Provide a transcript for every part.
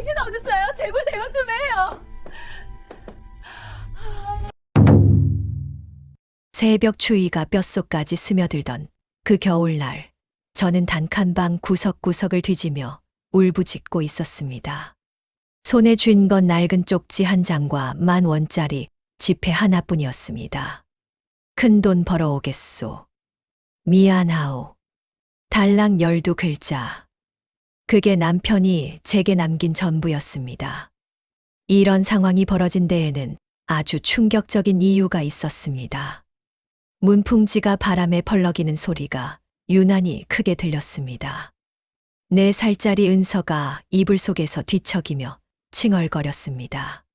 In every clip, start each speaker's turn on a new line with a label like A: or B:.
A: 당신 어딨어요? 제발 대화 좀 해요.
B: 새벽 추위가 뼛속까지 스며들던 그 겨울날, 저는 단칸방 구석구석을 뒤지며 울부짖고 있었습니다. 손에 쥔 건 낡은 쪽지 한 장과 10,000원짜리 지폐 하나뿐이었습니다. 큰돈 벌어오겠소. 미안하오. 달랑 12글자. 그게 남편이 제게 남긴 전부였습니다. 이런 상황이 벌어진 데에는 아주 충격적인 이유가 있었습니다. 문풍지가 바람에 펄럭이는 소리가 유난히 크게 들렸습니다. 4살짜리 은서가 이불 속에서 뒤척이며 칭얼거렸습니다.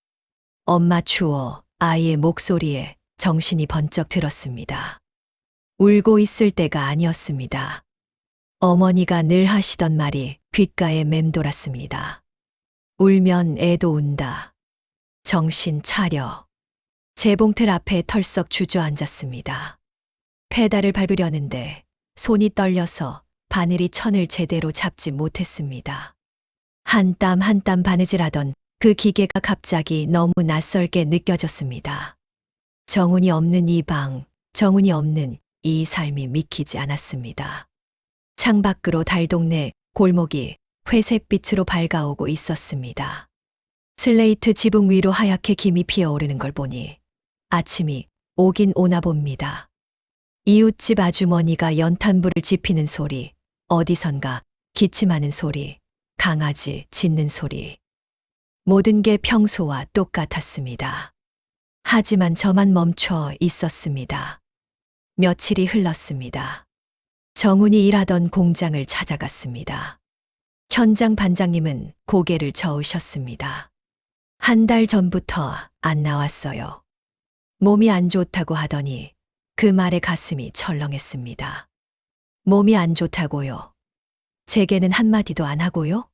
B: 엄마 추워. 아이의 목소리에 정신이 번쩍 들었습니다. 울고 있을 때가 아니었습니다. 어머니가 늘 하시던 말이 귓가에 맴돌았습니다. 울면 애도 운다. 정신 차려. 재봉틀 앞에 털썩 주저앉았습니다. 페달을 밟으려는데 손이 떨려서 바늘이 천을 제대로 잡지 못했습니다. 한 땀 한 땀 바느질하던 그 기계가 갑자기 너무 낯설게 느껴졌습니다. 정운이 없는 이 방, 정운이 없는 이 삶이 믿기지 않았습니다. 창밖으로 달동네 골목이 회색빛으로 밝아오고 있었습니다. 슬레이트 지붕 위로 하얗게 김이 피어오르는 걸 보니 아침이 오긴 오나 봅니다. 이웃집 아주머니가 연탄불을 지피는 소리, 어디선가 기침하는 소리, 강아지 짖는 소리. 모든 게 평소와 똑같았습니다. 하지만 저만 멈춰 있었습니다. 며칠이 흘렀습니다. 정운이 일하던 공장을 찾아갔습니다. 현장 반장님은 고개를 저으셨습니다. 한 달 전부터 안 나왔어요. 몸이 안 좋다고 하더니 그 말에 가슴이 철렁했습니다. 몸이 안 좋다고요? 제게는 한마디도 안 하고요?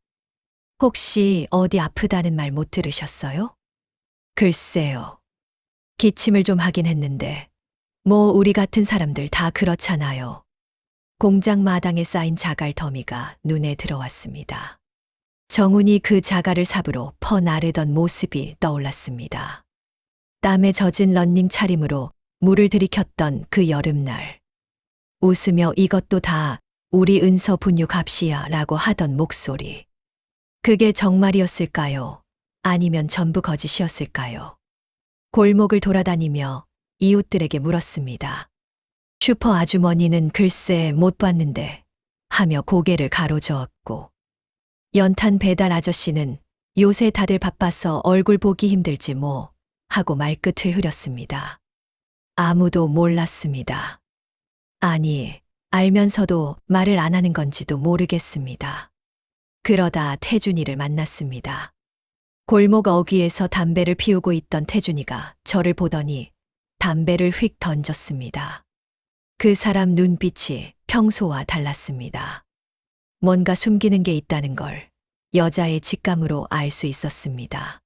B: 혹시 어디 아프다는 말 못 들으셨어요? 글쎄요. 기침을 좀 하긴 했는데 뭐 우리 같은 사람들 다 그렇잖아요. 공장 마당에 쌓인 자갈 더미가 눈에 들어왔습니다. 정운이 그 자갈을 삽으로 퍼나르던 모습이 떠올랐습니다. 땀에 젖은 런닝 차림으로 물을 들이켰던 그 여름날. 웃으며 이것도 다 우리 은서 분유 값이야 라고 하던 목소리. 그게 정말이었을까요? 아니면 전부 거짓이었을까요? 골목을 돌아다니며 이웃들에게 물었습니다. 슈퍼 아주머니는 글쎄 못 봤는데 하며 고개를 가로저었고, 연탄 배달 아저씨는 요새 다들 바빠서 얼굴 보기 힘들지 뭐 하고 말끝을 흐렸습니다. 아무도 몰랐습니다. 아니, 알면서도 말을 안 하는 건지도 모르겠습니다. 그러다 태준이를 만났습니다. 골목 어귀에서 담배를 피우고 있던 태준이가 저를 보더니 담배를 휙 던졌습니다. 그 사람 눈빛이 평소와 달랐습니다. 뭔가 숨기는 게 있다는 걸 여자의 직감으로 알 수 있었습니다.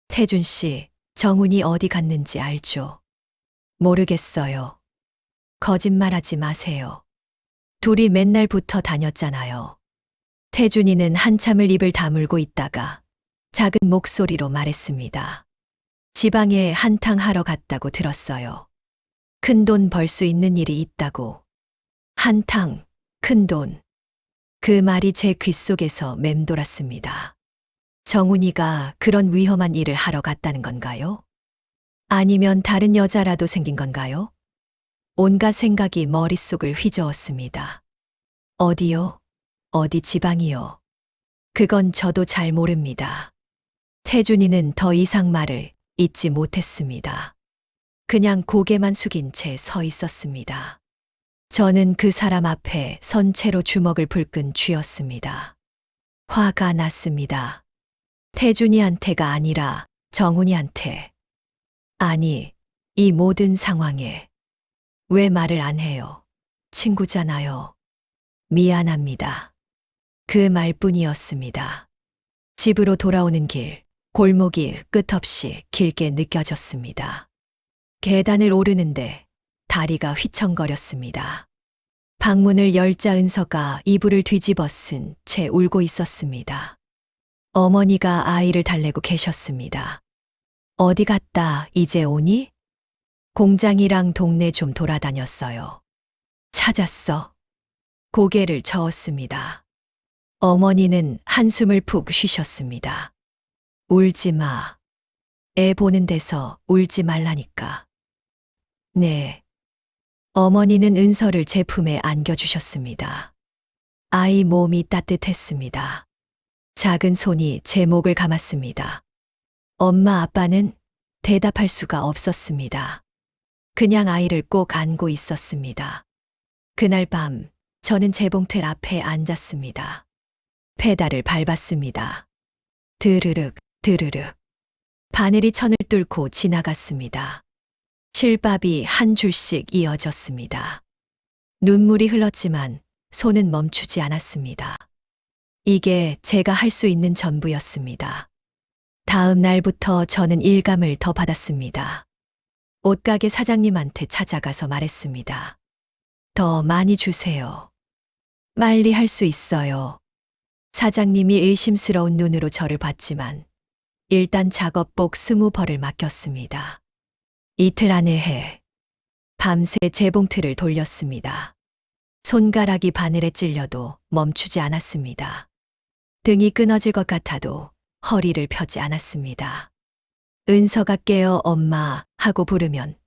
B: 태준 씨, 정운이 어디 갔는지 알죠? 모르겠어요. 거짓말하지 마세요. 둘이 맨날 붙어 다녔잖아요. 태준이는 한참을 입을 다물고 있다가 작은 목소리로 말했습니다. 지방에 한탕 하러 갔다고 들었어요. 큰돈 벌 수 있는 일이 있다고. 한탕, 큰돈. 그 말이 제 귓속에서 맴돌았습니다. 정운이가 그런 위험한 일을 하러 갔다는 건가요? 아니면 다른 여자라도 생긴 건가요? 온갖 생각이 머릿속을 휘저었습니다. 어디요? 어디 지방이요? 그건 저도 잘 모릅니다. 태준이는 더 이상 말을 잇지 못했습니다. 그냥 고개만 숙인 채 서 있었습니다. 저는 그 사람 앞에 선 채로 주먹을 불끈 쥐었습니다. 화가 났습니다. 태준이한테가 아니라 정운이한테. 아니, 이 모든 상황에 왜 말을 안 해요? 친구잖아요. 미안합니다. 그 말뿐이었습니다. 집으로 돌아오는 길, 골목이 끝없이 길게 느껴졌습니다. 계단을 오르는데 다리가 휘청거렸습니다. 방문을 열자 은서가 이불을 뒤집어 쓴 채 울고 있었습니다. 어머니가 아이를 달래고 계셨습니다. 어디 갔다 이제 오니? 공장이랑 동네 좀 돌아다녔어요. 찾았어. 고개를 저었습니다. 어머니는 한숨을 푹 쉬셨습니다. 울지 마. 애 보는 데서 울지 말라니까. 네. 어머니는 은서를 제 품에 안겨주셨습니다. 아이 몸이 따뜻했습니다. 작은 손이 제 목을 감았습니다. 엄마 아빠는 대답할 수가 없었습니다. 그냥 아이를 꼭 안고 있었습니다. 그날 밤 저는 재봉틀 앞에 앉았습니다. 페달을 밟았습니다. 드르륵 드르륵. 바늘이 천을 뚫고 지나갔습니다. 실밥이 한 줄씩 이어졌습니다. 눈물이 흘렀지만 손은 멈추지 않았습니다. 이게 제가 할 수 있는 전부였습니다. 다음 날부터 저는 일감을 더 받았습니다. 옷가게 사장님한테 찾아가서 말했습니다. 더 많이 주세요. 빨리 할 수 있어요. 사장님이 의심스러운 눈으로 저를 봤지만 일단 작업복 20벌을 맡겼습니다. 이틀 안에 해. 밤새 재봉틀을 돌렸습니다. 손가락이 바늘에 찔려도 멈추지 않았습니다. 등이 끊어질 것 같아도 허리를 펴지 않았습니다. 은서가 깨어 엄마 하고 부르면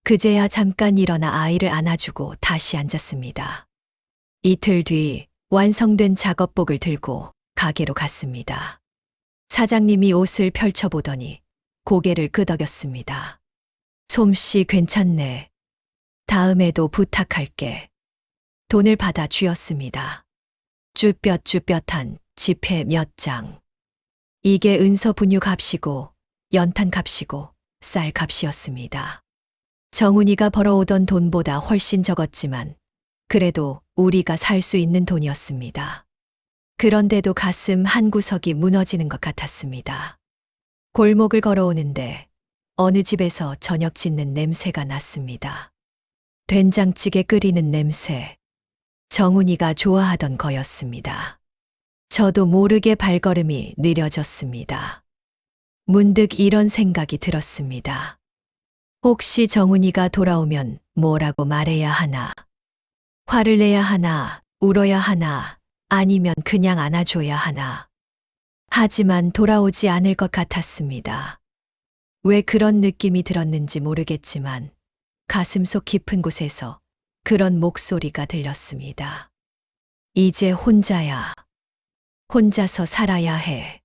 B: 그제야 잠깐 일어나 아이를 안아주고 다시 앉았습니다. 이틀 뒤 완성된 작업복을 들고 가게로 갔습니다. 사장님이 옷을 펼쳐보더니 고개를 끄덕였습니다. 솜씨 괜찮네. 다음에도 부탁할게. 돈을 받아 쥐었습니다. 쭈뼛쭈뼛한 지폐 몇 장. 이게 은서 분유 값이고 연탄 값이고 쌀 값이었습니다. 정훈이가 벌어오던 돈보다 훨씬 적었지만 그래도 우리가 살 수 있는 돈이었습니다. 그런데도 가슴 한 구석이 무너지는 것 같았습니다. 골목을 걸어오는데 어느 집에서 저녁 짓는 냄새가 났습니다. 된장찌개 끓이는 냄새. 정훈이가 좋아하던 거였습니다. 저도 모르게 발걸음이 느려졌습니다. 문득 이런 생각이 들었습니다. 혹시 정훈이가 돌아오면 뭐라고 말해야 하나? 화를 내야 하나? 울어야 하나? 아니면 그냥 안아줘야 하나? 하지만 돌아오지 않을 것 같았습니다. 왜 그런 느낌이 들었는지 모르겠지만 가슴속 깊은 곳에서 그런 목소리가 들렸습니다. 이제 혼자야. 혼자서 살아야 해.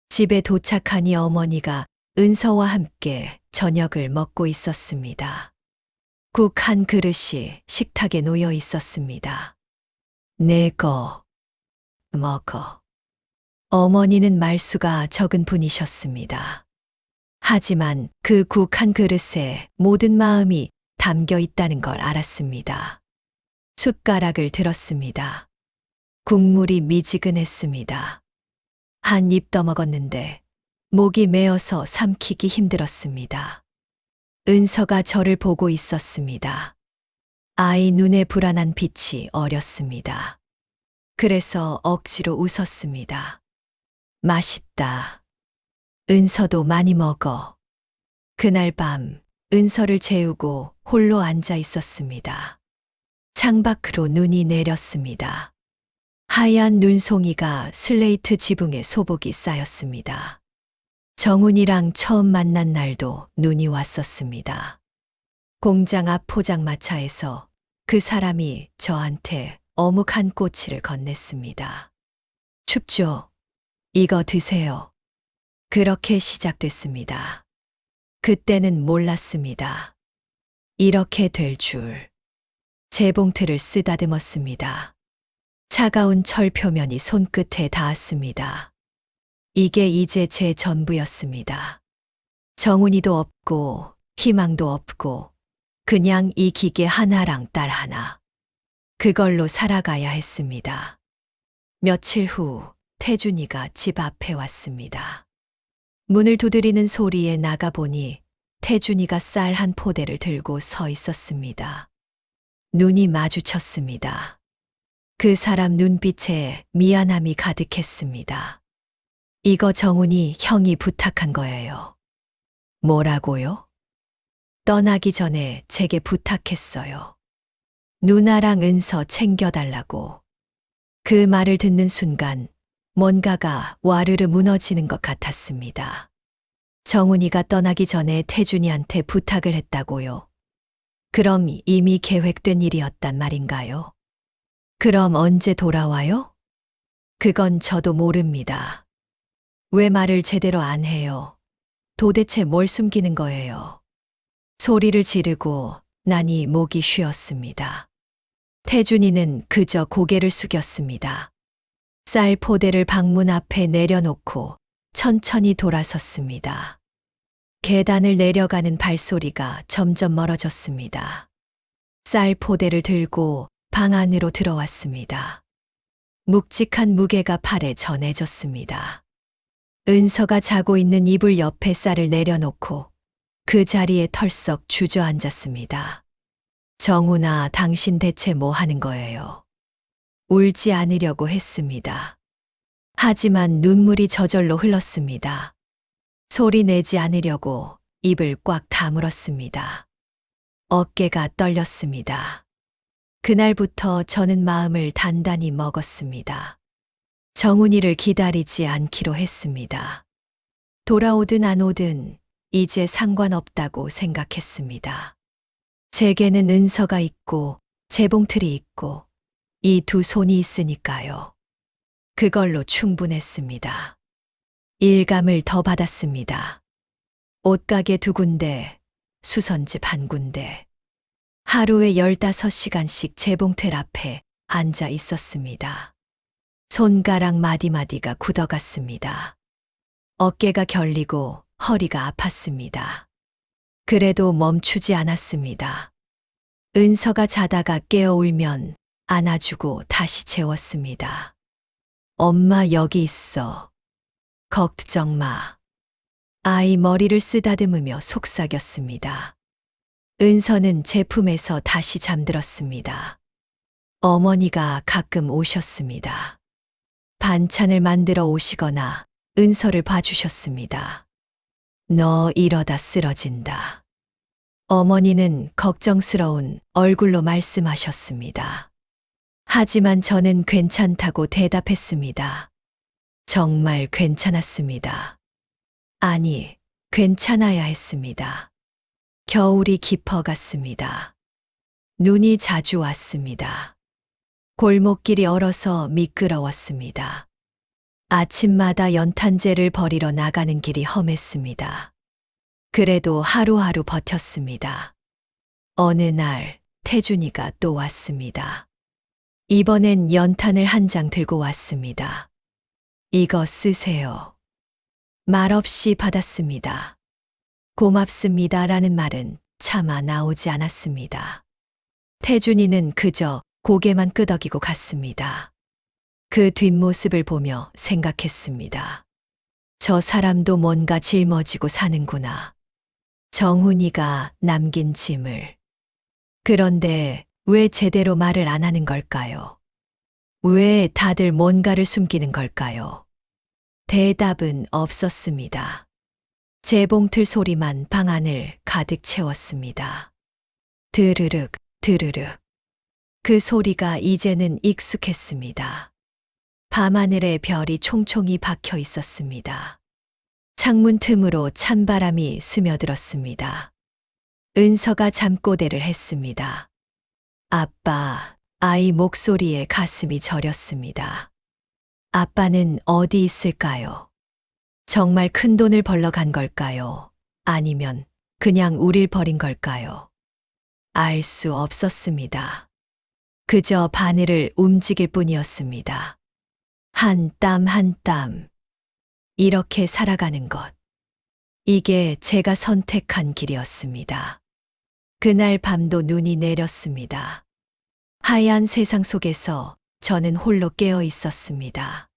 B: 집에 도착하니 어머니가 은서와 함께 저녁을 먹고 있었습니다. 국 한 그릇이 식탁에 놓여 있었습니다. 내거 먹어. 어머니는 말수가 적은 분이셨습니다. 하지만 그 국 한 그릇에 모든 마음이 담겨 있다는 걸 알았습니다. 숟가락을 들었습니다. 국물이 미지근했습니다. 한 입 떠먹었는데 목이 메어서 삼키기 힘들었습니다. 은서가 저를 보고 있었습니다. 아이 눈에 불안한 빛이 어렸습니다. 그래서 억지로 웃었습니다. 맛있다. 은서도 많이 먹어. 그날 밤 은서를 재우고 홀로 앉아 있었습니다. 창밖으로 눈이 내렸습니다. 하얀 눈송이가 슬레이트 지붕에 소복이 쌓였습니다. 정훈이랑 처음 만난 날도 눈이 왔었습니다. 공장 앞 포장마차에서 그 사람이 저한테 어묵 한 꼬치를 건넸습니다. 춥죠? 이거 드세요. 그렇게 시작됐습니다. 그때는 몰랐습니다. 이렇게 될 줄. 재봉틀을 쓰다듬었습니다. 차가운 철 표면이 손끝에 닿았습니다. 이게 이제 제 전부였습니다. 정훈이도 없고 희망도 없고 그냥 이 기계 하나랑 딸 하나. 그걸로 살아가야 했습니다. 며칠 후 태준이가 집 앞에 왔습니다. 문을 두드리는 소리에 나가보니 태준이가 쌀 한 포대를 들고 서 있었습니다. 눈이 마주쳤습니다. 그 사람 눈빛에 미안함이 가득했습니다. 이거 정훈이 형이 부탁한 거예요. 뭐라고요? 떠나기 전에 제게 부탁했어요. 누나랑 은서 챙겨달라고. 그 말을 듣는 순간 뭔가가 와르르 무너지는 것 같았습니다. 정훈이가 떠나기 전에 태준이한테 부탁을 했다고요. 그럼 이미 계획된 일이었단 말인가요? 그럼 언제 돌아와요? 그건 저도 모릅니다. 왜 말을 제대로 안 해요? 도대체 뭘 숨기는 거예요? 소리를 지르고 나니 목이 쉬었습니다. 태준이는 그저 고개를 숙였습니다. 쌀 포대를 방문 앞에 내려놓고 천천히 돌아섰습니다. 계단을 내려가는 발소리가 점점 멀어졌습니다. 쌀 포대를 들고 방 안으로 들어왔습니다. 묵직한 무게가 팔에 전해졌습니다. 은서가 자고 있는 이불 옆에 쌀을 내려놓고 그 자리에 털썩 주저앉았습니다. 정훈아, 당신 대체 뭐 하는 거예요? 울지 않으려고 했습니다. 하지만 눈물이 저절로 흘렀습니다. 소리 내지 않으려고 입을 꽉 다물었습니다. 어깨가 떨렸습니다. 그날부터 저는 마음을 단단히 먹었습니다. 정훈이를 기다리지 않기로 했습니다. 돌아오든 안 오든 이제 상관없다고 생각했습니다. 제게는 은서가 있고 재봉틀이 있고 이 두 손이 있으니까요. 그걸로 충분했습니다. 일감을 더 받았습니다. 옷가게 2군데, 수선집 1군데. 하루에 15시간씩 재봉틀 앞에 앉아 있었습니다. 손가락 마디마디가 굳어갔습니다. 어깨가 결리고 허리가 아팠습니다. 그래도 멈추지 않았습니다. 은서가 자다가 깨어 울면 안아주고 다시 재웠습니다. 엄마 여기 있어. 걱정 마. 아이 머리를 쓰다듬으며 속삭였습니다. 은서는 제 품에서 다시 잠들었습니다. 어머니가 가끔 오셨습니다. 반찬을 만들어 오시거나 은서를 봐주셨습니다. 너 이러다 쓰러진다. 어머니는 걱정스러운 얼굴로 말씀하셨습니다. 하지만 저는 괜찮다고 대답했습니다. 정말 괜찮았습니다. 아니, 괜찮아야 했습니다. 겨울이 깊어갔습니다. 눈이 자주 왔습니다. 골목길이 얼어서 미끄러웠습니다. 아침마다 연탄재를 버리러 나가는 길이 험했습니다. 그래도 하루하루 버텼습니다. 어느 날 태준이가 또 왔습니다. 이번엔 연탄을 한 장 들고 왔습니다. 이거 쓰세요. 말없이 받았습니다. 고맙습니다라는 말은 차마 나오지 않았습니다. 태준이는 그저 고개만 끄덕이고 갔습니다. 그 뒷모습을 보며 생각했습니다. 저 사람도 뭔가 짊어지고 사는구나. 정훈이가 남긴 짐을. 그런데 왜 제대로 말을 안 하는 걸까요? 왜 다들 뭔가를 숨기는 걸까요? 대답은 없었습니다. 재봉틀 소리만 방 안을 가득 채웠습니다. 드르륵, 드르륵. 그 소리가 이제는 익숙했습니다. 밤하늘에 별이 총총히 박혀 있었습니다. 창문 틈으로 찬바람이 스며들었습니다. 은서가 잠꼬대를 했습니다. 아빠, 아이 목소리에 가슴이 저렸습니다. 아빠는 어디 있을까요? 정말 큰 돈을 벌러 간 걸까요? 아니면 그냥 우릴 버린 걸까요? 알 수 없었습니다. 그저 바늘을 움직일 뿐이었습니다. 한 땀 한 땀. 이렇게 살아가는 것. 이게 제가 선택한 길이었습니다. 그날 밤도 눈이 내렸습니다. 하얀 세상 속에서 저는 홀로 깨어 있었습니다.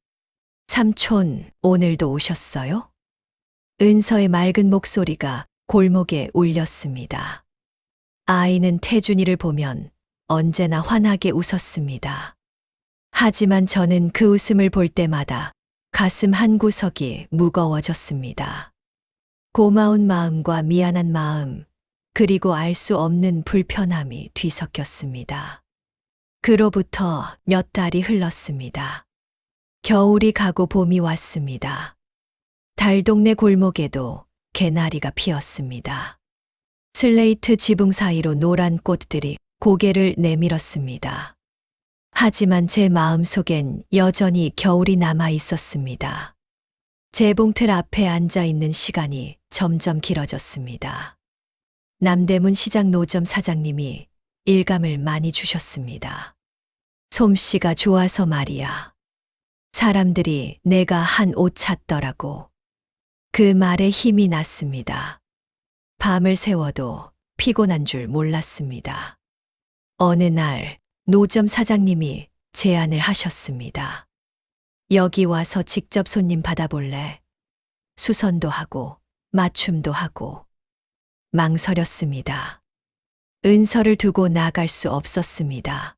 B: 삼촌, 오늘도 오셨어요? 은서의 맑은 목소리가 골목에 울렸습니다. 아이는 태준이를 보면 언제나 환하게 웃었습니다. 하지만 저는 그 웃음을 볼 때마다 가슴 한 구석이 무거워졌습니다. 고마운 마음과 미안한 마음, 그리고 알 수 없는 불편함이 뒤섞였습니다. 그로부터 몇 달이 흘렀습니다. 겨울이 가고 봄이 왔습니다. 달동네 골목에도 개나리가 피었습니다. 슬레이트 지붕 사이로 노란 꽃들이 고개를 내밀었습니다. 하지만 제 마음 속엔 여전히 겨울이 남아 있었습니다. 재봉틀 앞에 앉아 있는 시간이 점점 길어졌습니다. 남대문 시장 노점 사장님이 일감을 많이 주셨습니다. 솜씨가 좋아서 말이야. 사람들이 내가 한 옷 찾더라고. 그 말에 힘이 났습니다. 밤을 새워도 피곤한 줄 몰랐습니다. 어느 날 노점 사장님이 제안을 하셨습니다. 여기 와서 직접 손님 받아볼래? 수선도 하고 맞춤도 하고. 망설였습니다. 은서를 두고 나갈 수 없었습니다.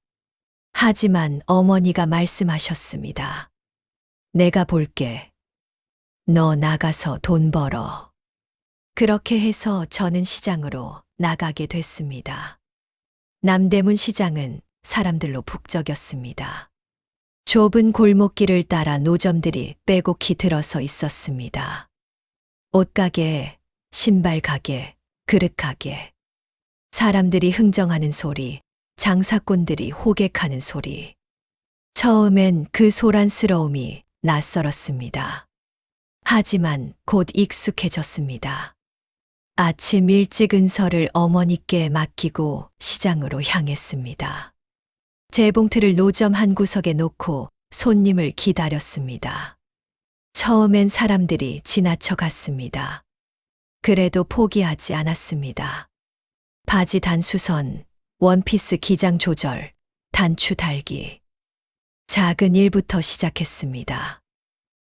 B: 하지만 어머니가 말씀하셨습니다. 내가 볼게. 너 나가서 돈 벌어. 그렇게 해서 저는 시장으로 나가게 됐습니다. 남대문 시장은 사람들로 북적였습니다. 좁은 골목길을 따라 노점들이 빼곡히 들어서 있었습니다. 옷가게, 신발 가게, 그릇 가게. 사람들이 흥정하는 소리, 장사꾼들이 호객하는 소리. 처음엔 그 소란스러움이 낯설었습니다. 하지만 곧 익숙해졌습니다. 아침 일찍 은서를 어머니께 맡기고 시장으로 향했습니다. 재봉틀을 노점 한 구석에 놓고 손님을 기다렸습니다. 처음엔 사람들이 지나쳐 갔습니다. 그래도 포기하지 않았습니다. 바지 단수선, 원피스 기장 조절, 단추 달기. 작은 일부터 시작했습니다.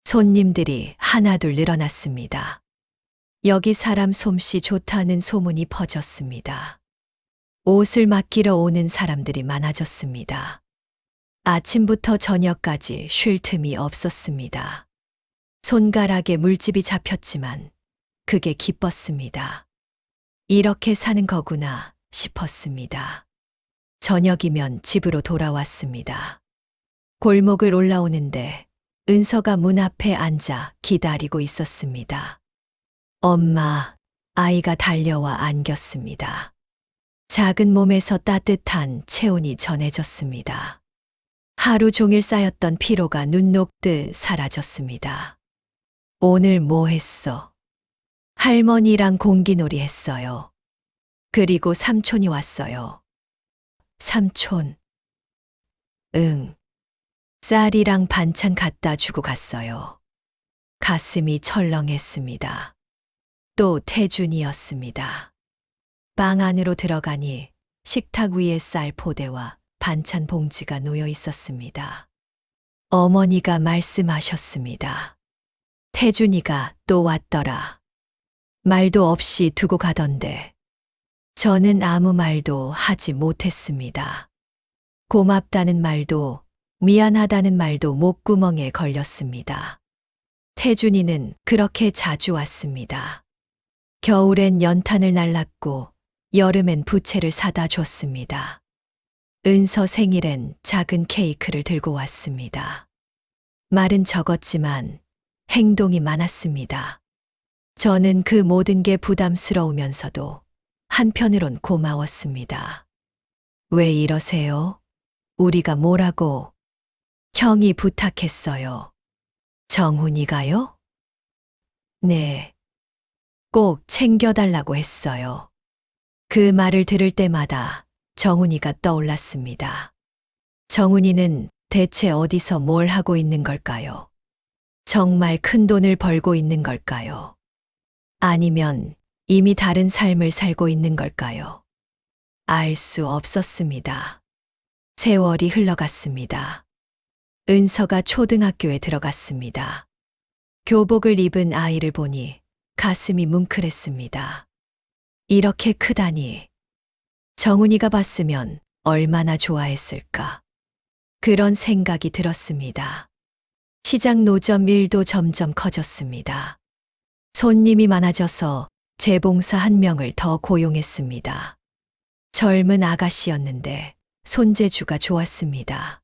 B: 손님들이 하나둘 늘어났습니다. 여기 사람 솜씨 좋다는 소문이 퍼졌습니다. 옷을 맡기러 오는 사람들이 많아졌습니다. 아침부터 저녁까지 쉴 틈이 없었습니다. 손가락에 물집이 잡혔지만 그게 기뻤습니다. 이렇게 사는 거구나 싶었습니다. 저녁이면 집으로 돌아왔습니다. 골목을 올라오는데 은서가 문 앞에 앉아 기다리고 있었습니다. 엄마, 아이가 달려와 안겼습니다. 작은 몸에서 따뜻한 체온이 전해졌습니다. 하루 종일 쌓였던 피로가 눈 녹듯 사라졌습니다. 오늘 뭐 했어? 할머니랑 공기놀이 했어요. 그리고 삼촌이 왔어요. 삼촌. 응. 쌀이랑 반찬 갖다 주고 갔어요. 가슴이 철렁했습니다. 또 태준이었습니다. 방 안으로 들어가니 식탁 위에 쌀 포대와 반찬 봉지가 놓여 있었습니다. 어머니가 말씀하셨습니다. 태준이가 또 왔더라. 말도 없이 두고 가던데. 저는 아무 말도 하지 못했습니다. 고맙다는 말도 미안하다는 말도 목구멍에 걸렸습니다. 태준이는 그렇게 자주 왔습니다. 겨울엔 연탄을 날랐고 여름엔 부채를 사다 줬습니다. 은서 생일엔 작은 케이크를 들고 왔습니다. 말은 적었지만 행동이 많았습니다. 저는 그 모든 게 부담스러우면서도 한편으론 고마웠습니다. 왜 이러세요? 우리가 뭐라고? 형이 부탁했어요. 정훈이가요? 네. 꼭 챙겨달라고 했어요. 그 말을 들을 때마다 정훈이가 떠올랐습니다. 정훈이는 대체 어디서 뭘 하고 있는 걸까요? 정말 큰 돈을 벌고 있는 걸까요? 아니면 이미 다른 삶을 살고 있는 걸까요? 알 수 없었습니다. 세월이 흘러갔습니다. 은서가 초등학교에 들어갔습니다. 교복을 입은 아이를 보니 가슴이 뭉클했습니다. 이렇게 크다니. 정훈이가 봤으면 얼마나 좋아했을까. 그런 생각이 들었습니다. 시장 노점 일도 점점 커졌습니다. 손님이 많아져서 재봉사 한 명을 더 고용했습니다. 젊은 아가씨였는데 손재주가 좋았습니다.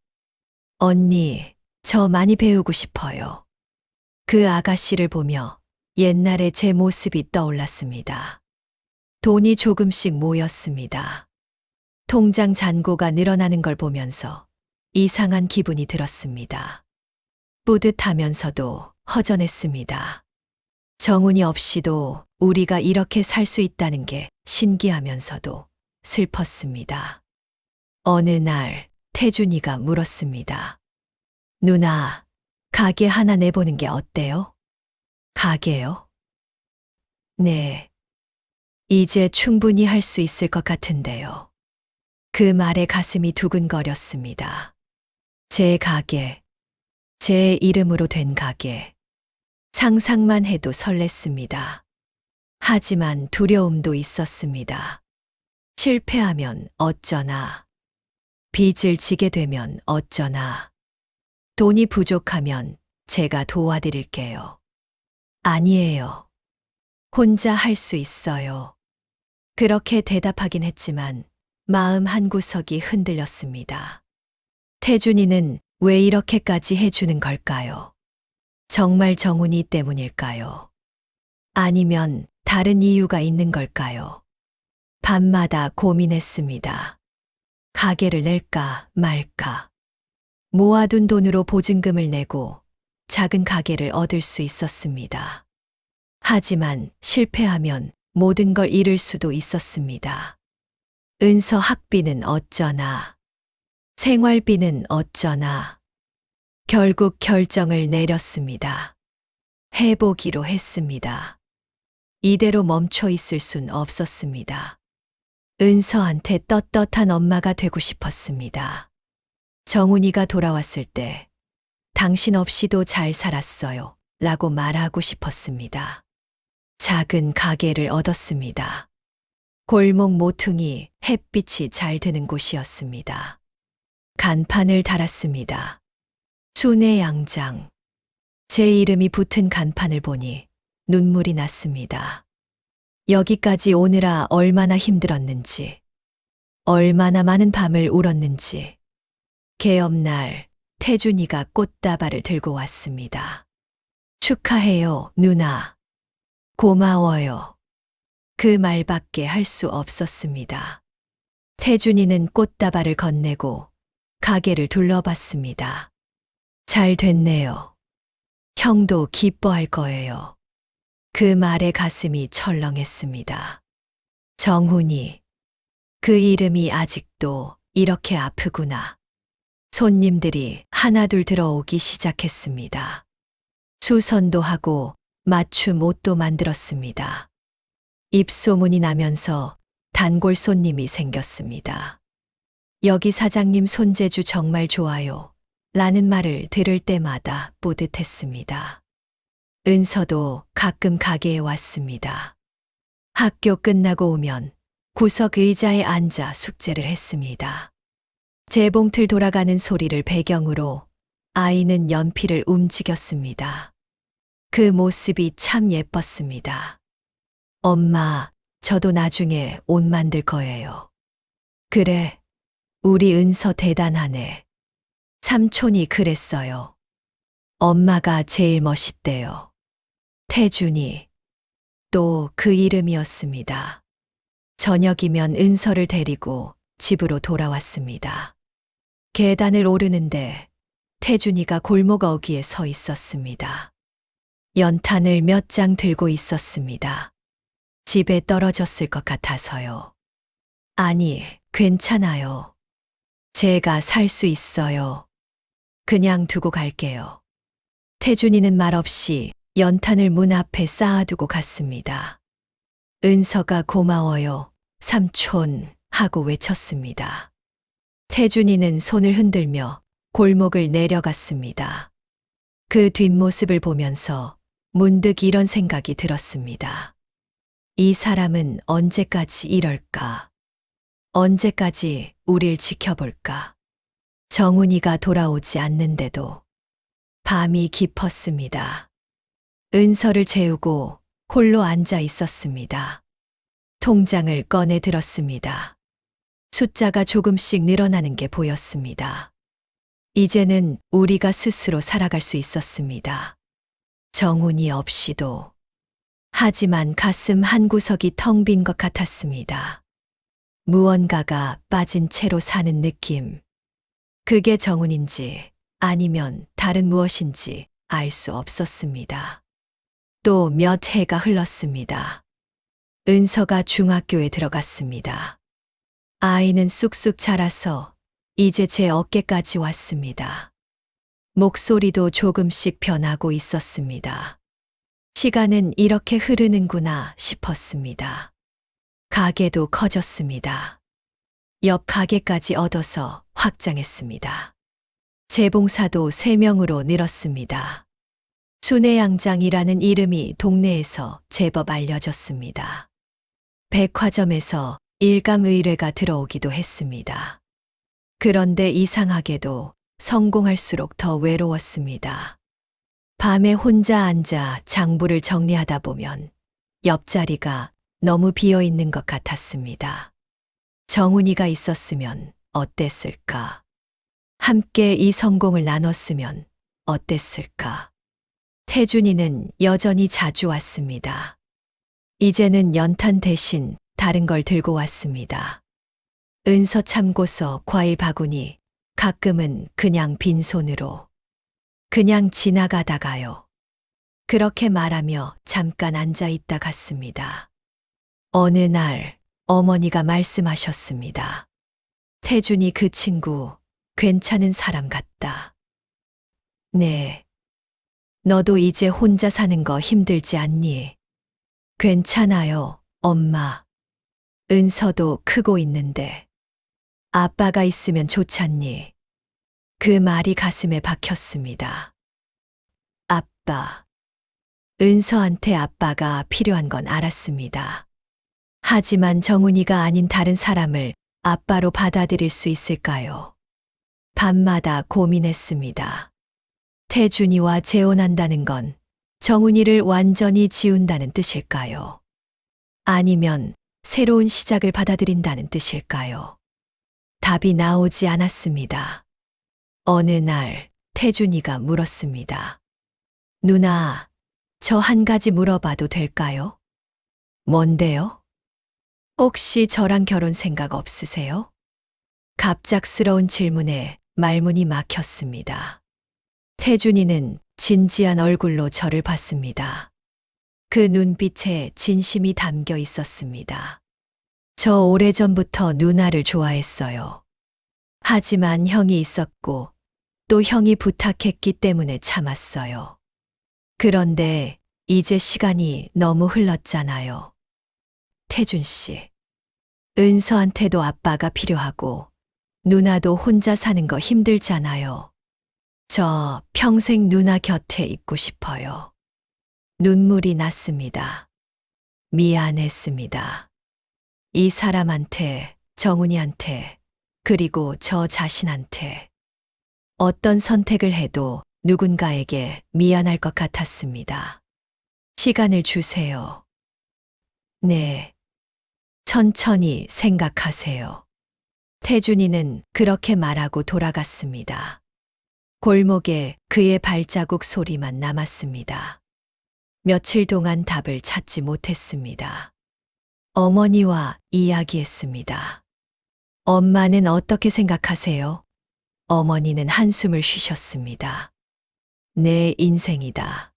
B: 언니, 저 많이 배우고 싶어요. 그 아가씨를 보며 옛날의 제 모습이 떠올랐습니다. 돈이 조금씩 모였습니다. 통장 잔고가 늘어나는 걸 보면서 이상한 기분이 들었습니다. 뿌듯하면서도 허전했습니다. 정훈이 없이도 우리가 이렇게 살 수 있다는 게 신기하면서도 슬펐습니다. 어느 날 태준이가 물었습니다. 누나, 가게 하나 내보는 게 어때요? 가게요? 네. 이제 충분히 할 수 있을 것 같은데요. 그 말에 가슴이 두근거렸습니다. 제 가게, 제 이름으로 된 가게. 상상만 해도 설렜습니다. 하지만 두려움도 있었습니다. 실패하면 어쩌나. 빚을 지게 되면 어쩌나. 돈이 부족하면 제가 도와드릴게요. 아니에요. 혼자 할 수 있어요. 그렇게 대답하긴 했지만 마음 한구석이 흔들렸습니다. 태준이는 왜 이렇게까지 해주는 걸까요? 정말 정훈이 때문일까요? 아니면 다른 이유가 있는 걸까요? 밤마다 고민했습니다. 가게를 낼까 말까. 모아둔 돈으로 보증금을 내고 작은 가게를 얻을 수 있었습니다. 하지만 실패하면 모든 걸 잃을 수도 있었습니다. 은서 학비는 어쩌나. 생활비는 어쩌나. 결국 결정을 내렸습니다. 해보기로 했습니다. 이대로 멈춰 있을 순 없었습니다. 은서한테 떳떳한 엄마가 되고 싶었습니다. 정훈이가 돌아왔을 때 당신 없이도 잘 살았어요 라고 말하고 싶었습니다. 작은 가게를 얻었습니다. 골목 모퉁이 햇빛이 잘 드는 곳이었습니다. 간판을 달았습니다. 순애양장. 제 이름이 붙은 간판을 보니 눈물이 났습니다. 여기까지 오느라 얼마나 힘들었는지, 얼마나 많은 밤을 울었는지. 개업날 태준이가 꽃다발을 들고 왔습니다. 축하해요, 누나. 고마워요. 그 말밖에 할 수 없었습니다. 태준이는 꽃다발을 건네고 가게를 둘러봤습니다. 잘 됐네요. 형도 기뻐할 거예요. 그 말에 가슴이 철렁했습니다. 정훈이. 그 이름이 아직도 이렇게 아프구나. 손님들이 하나둘 들어오기 시작했습니다. 수선도 하고 맞춤 옷도 만들었습니다. 입소문이 나면서 단골 손님이 생겼습니다. 여기 사장님 손재주 정말 좋아요. 라는 말을 들을 때마다 뿌듯했습니다. 은서도 가끔 가게에 왔습니다. 학교 끝나고 오면 구석 의자에 앉아 숙제를 했습니다. 재봉틀 돌아가는 소리를 배경으로 아이는 연필을 움직였습니다. 그 모습이 참 예뻤습니다. 엄마, 저도 나중에 옷 만들 거예요. 그래, 우리 은서 대단하네. 삼촌이 그랬어요. 엄마가 제일 멋있대요. 태준이. 또 그 이름이었습니다. 저녁이면 은서를 데리고 집으로 돌아왔습니다. 계단을 오르는데 태준이가 골목 어귀에 서 있었습니다. 연탄을 몇 장 들고 있었습니다. 집에 떨어졌을 것 같아서요. 아니, 괜찮아요. 제가 살 수 있어요. 그냥 두고 갈게요. 태준이는 말없이 연탄을 문 앞에 쌓아두고 갔습니다. 은서가 고마워요, 삼촌 하고 외쳤습니다. 태준이는 손을 흔들며 골목을 내려갔습니다. 그 뒷모습을 보면서 문득 이런 생각이 들었습니다. 이 사람은 언제까지 이럴까? 언제까지 우릴 지켜볼까? 정훈이가 돌아오지 않는데도 밤이 깊었습니다. 은서를 재우고 홀로 앉아 있었습니다. 통장을 꺼내 들었습니다. 숫자가 조금씩 늘어나는 게 보였습니다. 이제는 우리가 스스로 살아갈 수 있었습니다. 정훈이 없이도. 하지만 가슴 한구석이 텅 빈 것 같았습니다. 무언가가 빠진 채로 사는 느낌. 그게 정훈인지 아니면 다른 무엇인지 알 수 없었습니다. 또 몇 해가 흘렀습니다. 은서가 중학교에 들어갔습니다. 아이는 쑥쑥 자라서 이제 제 어깨까지 왔습니다. 목소리도 조금씩 변하고 있었습니다. 시간은 이렇게 흐르는구나 싶었습니다. 가게도 커졌습니다. 옆 가게까지 얻어서 확장했습니다. 재봉사도 3명으로 늘었습니다. 순회양장이라는 이름이 동네에서 제법 알려졌습니다. 백화점에서 일감의뢰가 들어오기도 했습니다. 그런데 이상하게도 성공할수록 더 외로웠습니다. 밤에 혼자 앉아 장부를 정리하다 보면 옆자리가 너무 비어 있는 것 같았습니다. 정훈이가 있었으면 어땠을까? 함께 이 성공을 나눴으면 어땠을까? 태준이는 여전히 자주 왔습니다. 이제는 연탄 대신 다른 걸 들고 왔습니다. 은서 참고서, 과일 바구니, 가끔은 그냥 빈손으로. 그냥 지나가다가요. 그렇게 말하며 잠깐 앉아 있다 갔습니다. 어느 날 어머니가 말씀하셨습니다. 태준이 그 친구 괜찮은 사람 같다. 네. 너도 이제 혼자 사는 거 힘들지 않니? 괜찮아요, 엄마. 은서도 크고 있는데. 아빠가 있으면 좋잖니. 그 말이 가슴에 박혔습니다. 아빠. 은서한테 아빠가 필요한 건 알았습니다. 하지만 정훈이가 아닌 다른 사람을 아빠로 받아들일 수 있을까요? 밤마다 고민했습니다. 태준이와 재혼한다는 건 정훈이를 완전히 지운다는 뜻일까요? 아니면 새로운 시작을 받아들인다는 뜻일까요? 답이 나오지 않았습니다. 어느 날 태준이가 물었습니다. 누나, 저 한 가지 물어봐도 될까요? 뭔데요? 혹시 저랑 결혼 생각 없으세요? 갑작스러운 질문에 말문이 막혔습니다. 태준이는 진지한 얼굴로 저를 봤습니다. 그 눈빛에 진심이 담겨 있었습니다. 저 오래전부터 누나를 좋아했어요. 하지만 형이 있었고 또 형이 부탁했기 때문에 참았어요. 그런데 이제 시간이 너무 흘렀잖아요. 태준 씨. 은서한테도 아빠가 필요하고 누나도 혼자 사는 거 힘들잖아요. 저 평생 누나 곁에 있고 싶어요. 눈물이 났습니다. 미안했습니다. 이 사람한테, 정훈이한테, 그리고 저 자신한테. 어떤 선택을 해도 누군가에게 미안할 것 같았습니다. 시간을 주세요. 네. 천천히 생각하세요. 태준이는 그렇게 말하고 돌아갔습니다. 골목에 그의 발자국 소리만 남았습니다. 며칠 동안 답을 찾지 못했습니다. 어머니와 이야기했습니다. 엄마는 어떻게 생각하세요? 어머니는 한숨을 쉬셨습니다. 내 인생이다.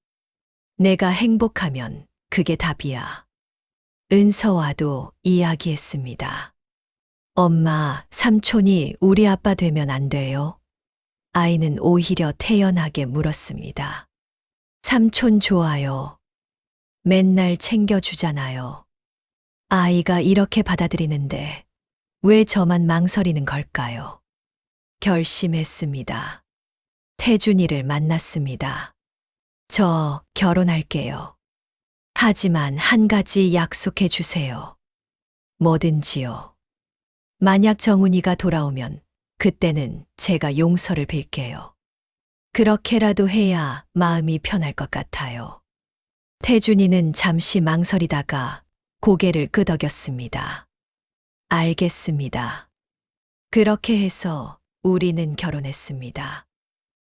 B: 내가 행복하면 그게 답이야. 은서와도 이야기했습니다. 엄마, 삼촌이 우리 아빠 되면 안 돼요? 아이는 오히려 태연하게 물었습니다. 삼촌 좋아요. 맨날 챙겨주잖아요. 아이가 이렇게 받아들이는데 왜 저만 망설이는 걸까요? 결심했습니다. 태준이를 만났습니다. 저 결혼할게요. 하지만 한 가지 약속해 주세요. 뭐든지요. 만약 정훈이가 돌아오면 그때는 제가 용서를 빌게요. 그렇게라도 해야 마음이 편할 것 같아요. 태준이는 잠시 망설이다가 고개를 끄덕였습니다. 알겠습니다. 그렇게 해서 우리는 결혼했습니다.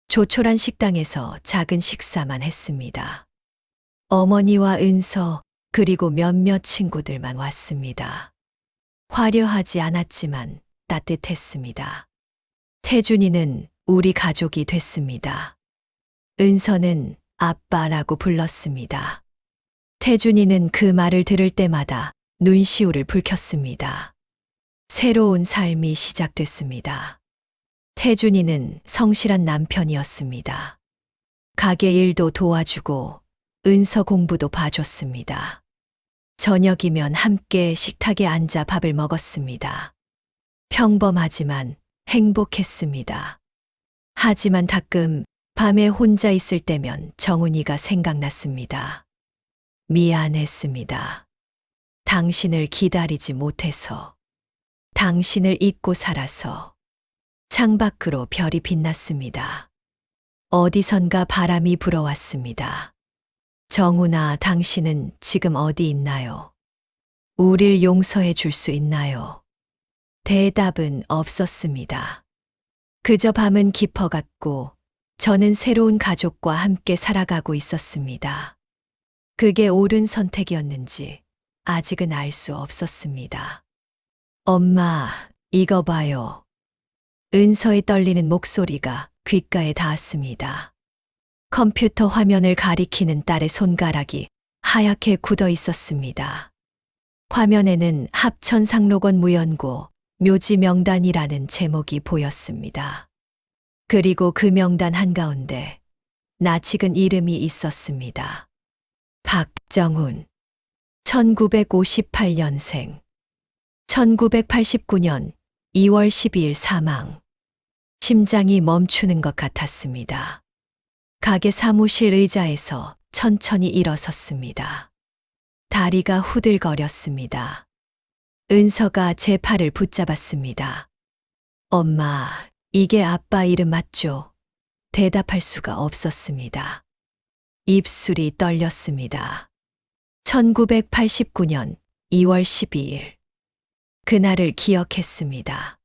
B: 조촐한 식당에서 작은 식사만 했습니다. 어머니와 은서 그리고 몇몇 친구들만 왔습니다. 화려하지 않았지만 따뜻했습니다. 태준이는 우리 가족이 됐습니다. 은서는 아빠라고 불렀습니다. 태준이는 그 말을 들을 때마다 눈시울을 붉혔습니다. 새로운 삶이 시작됐습니다. 태준이는 성실한 남편이었습니다. 가게 일도 도와주고 은서 공부도 봐줬습니다. 저녁이면 함께 식탁에 앉아 밥을 먹었습니다. 평범하지만 행복했습니다. 하지만 가끔 밤에 혼자 있을 때면 정훈이가 생각났습니다. 미안했습니다. 당신을 기다리지 못해서, 당신을 잊고 살아서. 창밖으로 별이 빛났습니다. 어디선가 바람이 불어왔습니다. 정훈아, 당신은 지금 어디 있나요? 우릴 용서해 줄 수 있나요? 대답은 없었습니다. 그저 밤은 깊어갔고 저는 새로운 가족과 함께 살아가고 있었습니다. 그게 옳은 선택이었는지 아직은 알 수 없었습니다. 엄마, 이거 봐요. 은서의 떨리는 목소리가 귓가에 닿았습니다. 컴퓨터 화면을 가리키는 딸의 손가락이 하얗게 굳어 있었습니다. 화면에는 합천상록원 무연고 묘지 명단이라는 제목이 보였습니다. 그리고 그 명단 한가운데 낯익은 이름이 있었습니다. 박정훈, 1958년생, 1989년 2월 12일 사망. 심장이 멈추는 것 같았습니다. 가게 사무실 의자에서 천천히 일어섰습니다. 다리가 후들거렸습니다. 은서가 제 팔을 붙잡았습니다. 엄마, 이게 아빠 이름 맞죠? 대답할 수가 없었습니다. 입술이 떨렸습니다. 1989년 2월 12일. 그날을 기억했습니다.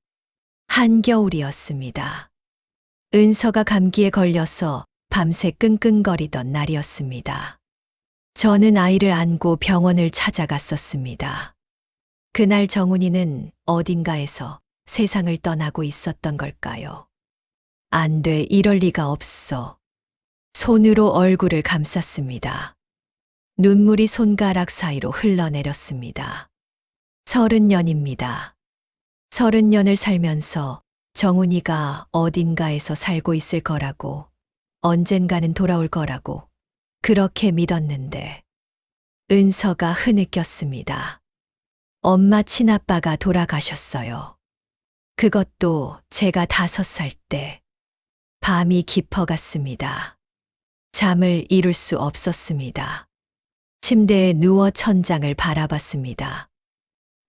B: 한겨울이었습니다. 은서가 감기에 걸려서 밤새 끙끙거리던 날이었습니다. 저는 아이를 안고 병원을 찾아갔었습니다. 그날 정훈이는 어딘가에서 세상을 떠나고 있었던 걸까요? 안 돼, 이럴 리가 없어. 손으로 얼굴을 감쌌습니다. 눈물이 손가락 사이로 흘러내렸습니다. 30년입니다. 30년을 살면서 정훈이가 어딘가에서 살고 있을 거라고, 언젠가는 돌아올 거라고 그렇게 믿었는데 은서가 흐느꼈습니다. 엄마 친아빠가 돌아가셨어요. 그것도 제가 5살 때. 밤이 깊어갔습니다. 잠을 이룰 수 없었습니다. 침대에 누워 천장을 바라봤습니다.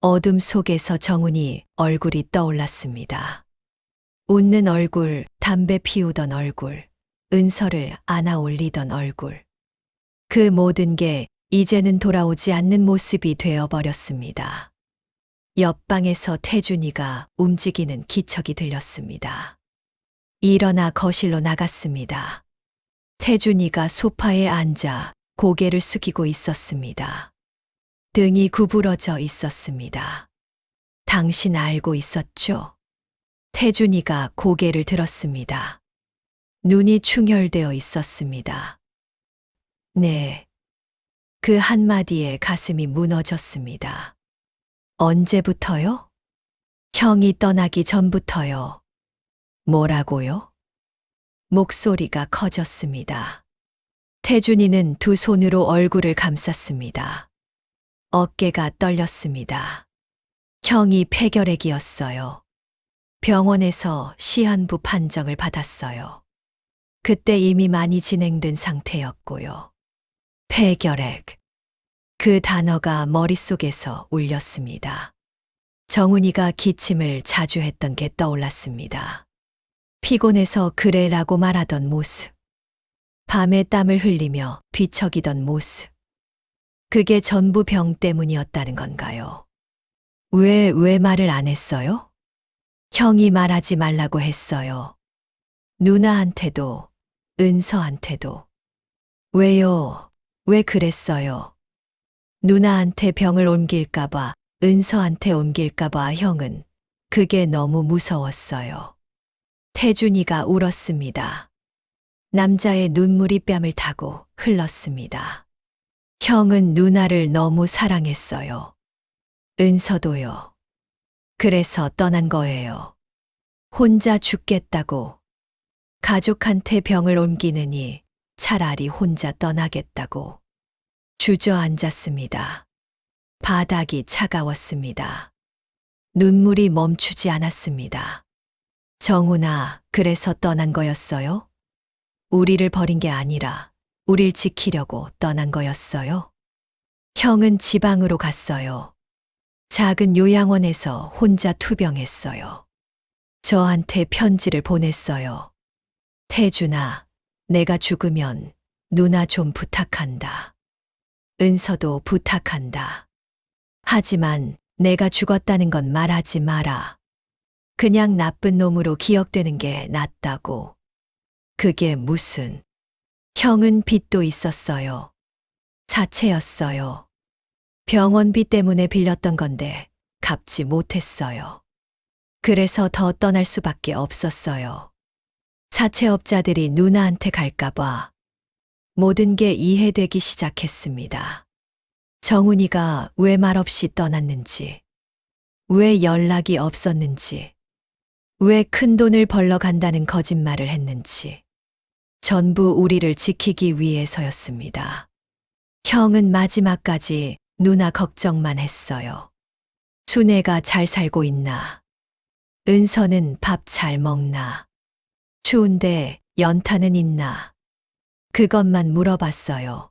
B: 어둠 속에서 정훈이 얼굴이 떠올랐습니다. 웃는 얼굴, 담배 피우던 얼굴, 은서를 안아 올리던 얼굴. 그 모든 게 이제는 돌아오지 않는 모습이 되어버렸습니다. 옆방에서 태준이가 움직이는 기척이 들렸습니다. 일어나 거실로 나갔습니다. 태준이가 소파에 앉아 고개를 숙이고 있었습니다. 등이 구부러져 있었습니다. 당신 알고 있었죠? 태준이가 고개를 들었습니다. 눈이 충혈되어 있었습니다. 네. 그 한마디에 가슴이 무너졌습니다. 언제부터요? 형이 떠나기 전부터요. 뭐라고요? 목소리가 커졌습니다. 태준이는 두 손으로 얼굴을 감쌌습니다. 어깨가 떨렸습니다. 형이 폐결핵이었어요. 병원에서 시한부 판정을 받았어요. 그때 이미 많이 진행된 상태였고요. 폐결핵. 그 단어가 머릿속에서 울렸습니다. 정훈이가 기침을 자주 했던 게 떠올랐습니다. 피곤해서 그래라고 말하던 모습. 밤에 땀을 흘리며 뒤척이던 모습. 그게 전부 병 때문이었다는 건가요? 왜 말을 안 했어요? 형이 말하지 말라고 했어요. 누나한테도, 은서한테도. 왜요? 왜 그랬어요? 누나한테 병을 옮길까봐, 은서한테 옮길까봐 형은 그게 너무 무서웠어요. 태준이가 울었습니다. 남자의 눈물이 뺨을 타고 흘렀습니다. 형은 누나를 너무 사랑했어요. 은서도요. 그래서 떠난 거예요. 혼자 죽겠다고. 가족한테 병을 옮기느니 차라리 혼자 떠나겠다고. 주저앉았습니다. 바닥이 차가웠습니다. 눈물이 멈추지 않았습니다. 정훈아, 그래서 떠난 거였어요? 우리를 버린 게 아니라 우릴 지키려고 떠난 거였어요? 형은 지방으로 갔어요. 작은 요양원에서 혼자 투병했어요. 저한테 편지를 보냈어요. 태준아, 내가 죽으면 누나 좀 부탁한다. 은서도 부탁한다. 하지만 내가 죽었다는 건 말하지 마라. 그냥 나쁜 놈으로 기억되는 게 낫다고. 그게 무슨. 형은 빚도 있었어요. 사채였어요. 병원비 때문에 빌렸던 건데 갚지 못했어요. 그래서 더 떠날 수밖에 없었어요. 사채업자들이 누나한테 갈까봐 모든 게 이해되기 시작했습니다. 정훈이가 왜 말없이 떠났는지, 왜 연락이 없었는지, 왜 큰돈을 벌러 간다는 거짓말을 했는지, 전부 우리를 지키기 위해서였습니다. 형은 마지막까지 누나 걱정만 했어요. 순애가 잘 살고 있나? 은서는 밥 잘 먹나? 추운데 연탄은 있나? 그것만 물어봤어요.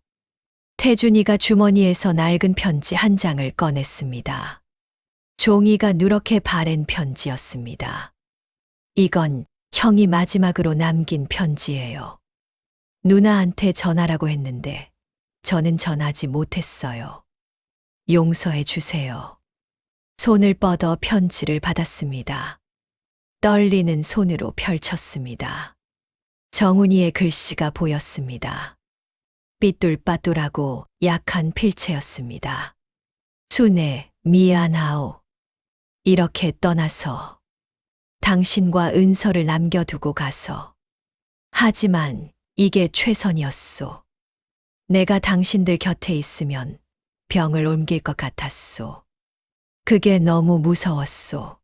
B: 태준이가 주머니에서 낡은 편지 한 장을 꺼냈습니다. 종이가 누렇게 바랜 편지였습니다. 이건 형이 마지막으로 남긴 편지예요. 누나한테 전하라고 했는데 저는 전하지 못했어요. 용서해 주세요. 손을 뻗어 편지를 받았습니다. 떨리는 손으로 펼쳤습니다. 정훈이의 글씨가 보였습니다. 삐뚤빠뚤하고 약한 필체였습니다. 순애, 미안하오. 이렇게 떠나서 당신과 은서를 남겨두고 가서. 하지만 이게 최선이었소. 내가 당신들 곁에 있으면 병을 옮길 것 같았소. 그게 너무 무서웠소.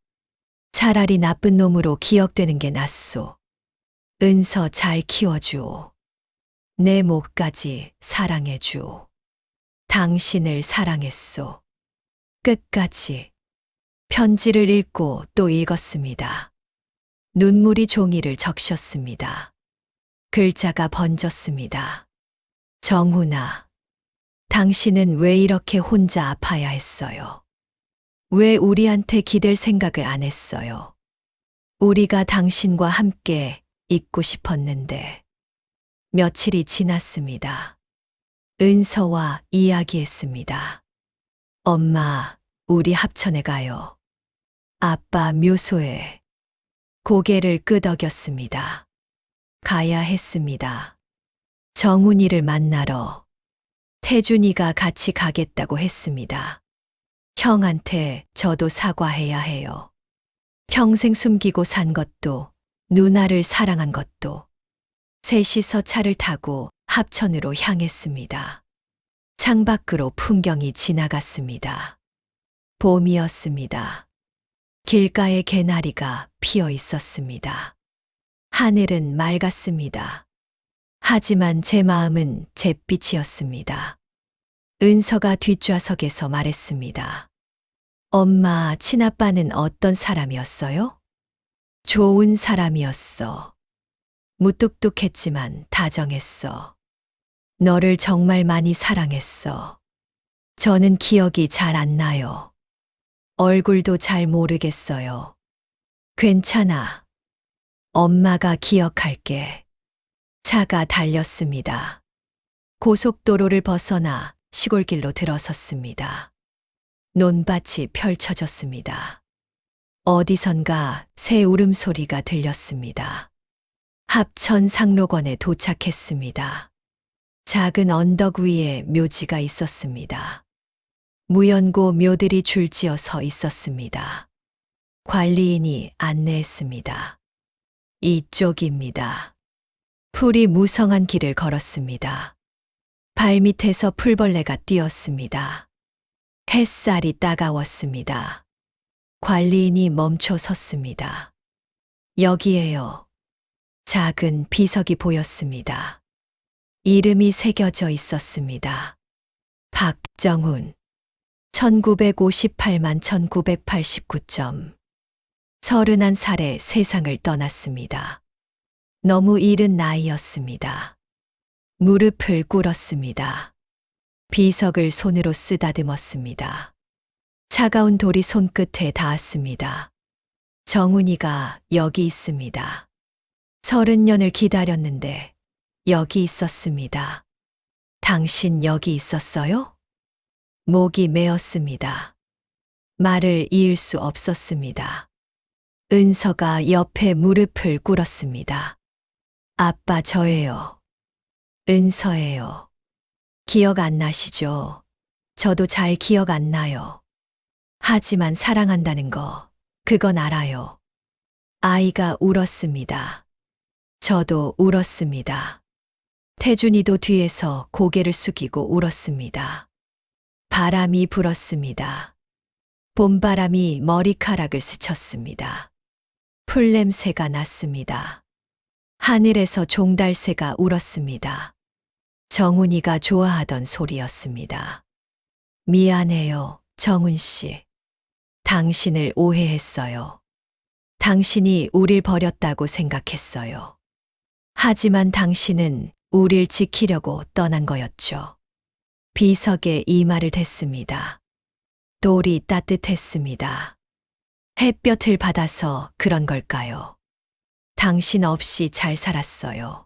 B: 차라리 나쁜 놈으로 기억되는 게 낫소. 은서 잘 키워주오. 내 목까지 사랑해주오. 당신을 사랑했소. 끝까지. 편지를 읽고 또 읽었습니다. 눈물이 종이를 적셨습니다. 글자가 번졌습니다. 정훈아, 당신은 왜 이렇게 혼자 아파야 했어요? 왜 우리한테 기댈 생각을 안 했어요? 우리가 당신과 함께 있고 싶었는데. 며칠이 지났습니다. 은서와 이야기했습니다. 엄마, 우리 합천에 가요. 아빠 묘소에. 고개를 끄덕였습니다. 가야 했습니다. 정훈이를 만나러. 태준이가 같이 가겠다고 했습니다. 형한테 저도 사과해야 해요. 평생 숨기고 산 것도, 누나를 사랑한 것도. 셋이서 차를 타고 합천으로 향했습니다. 창밖으로 풍경이 지나갔습니다. 봄이었습니다. 길가에 개나리가 피어 있었습니다. 하늘은 맑았습니다. 하지만 제 마음은 잿빛이었습니다. 은서가 뒷좌석에서 말했습니다. 엄마, 친아빠는 어떤 사람이었어요? 좋은 사람이었어. 무뚝뚝했지만 다정했어. 너를 정말 많이 사랑했어. 저는 기억이 잘 안 나요. 얼굴도 잘 모르겠어요. 괜찮아. 엄마가 기억할게. 차가 달렸습니다. 고속도로를 벗어나 시골길로 들어섰습니다. 논밭이 펼쳐졌습니다. 어디선가 새 울음소리가 들렸습니다. 합천 상록원에 도착했습니다. 작은 언덕 위에 묘지가 있었습니다. 무연고 묘들이 줄지어 서 있었습니다. 관리인이 안내했습니다. 이쪽입니다. 풀이 무성한 길을 걸었습니다. 발밑에서 풀벌레가 뛰었습니다. 햇살이 따가웠습니다. 관리인이 멈춰 섰습니다. 여기에요. 작은 비석이 보였습니다. 이름이 새겨져 있었습니다. 박정훈. 1958만 1989점. 31살에 세상을 떠났습니다. 너무 이른 나이였습니다. 무릎을 꿇었습니다. 비석을 손으로 쓰다듬었습니다. 차가운 돌이 손끝에 닿았습니다. 정훈이가 여기 있습니다. 30년을 기다렸는데 여기 있었습니다. 당신 여기 있었어요? 목이 메었습니다. 말을 이을 수 없었습니다. 은서가 옆에 무릎을 꿇었습니다. 아빠 저예요. 은서예요. 기억 안 나시죠? 저도 잘 기억 안 나요. 하지만 사랑한다는 거, 그건 알아요. 아이가 울었습니다. 저도 울었습니다. 태준이도 뒤에서 고개를 숙이고 울었습니다. 바람이 불었습니다. 봄바람이 머리카락을 스쳤습니다. 풀냄새가 났습니다. 하늘에서 종달새가 울었습니다. 정훈이가 좋아하던 소리였습니다. 미안해요, 정훈 씨. 당신을 오해했어요. 당신이 우릴 버렸다고 생각했어요. 하지만 당신은 우릴 지키려고 떠난 거였죠. 비석에 이마를 댔습니다. 돌이 따뜻했습니다. 햇볕을 받아서 그런 걸까요? 당신 없이 잘 살았어요.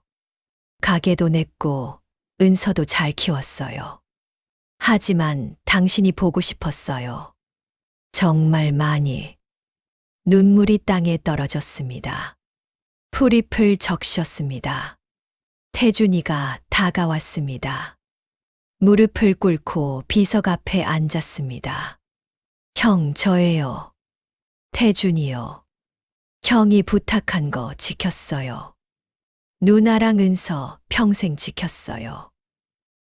B: 가게도 냈고 은서도 잘 키웠어요. 하지만 당신이 보고 싶었어요. 정말 많이. 눈물이 땅에 떨어졌습니다. 풀잎을 적셨습니다. 태준이가 다가왔습니다. 무릎을 꿇고 비석 앞에 앉았습니다. 형, 저예요. 태준이요. 형이 부탁한 거 지켰어요. 누나랑 은서 평생 지켰어요.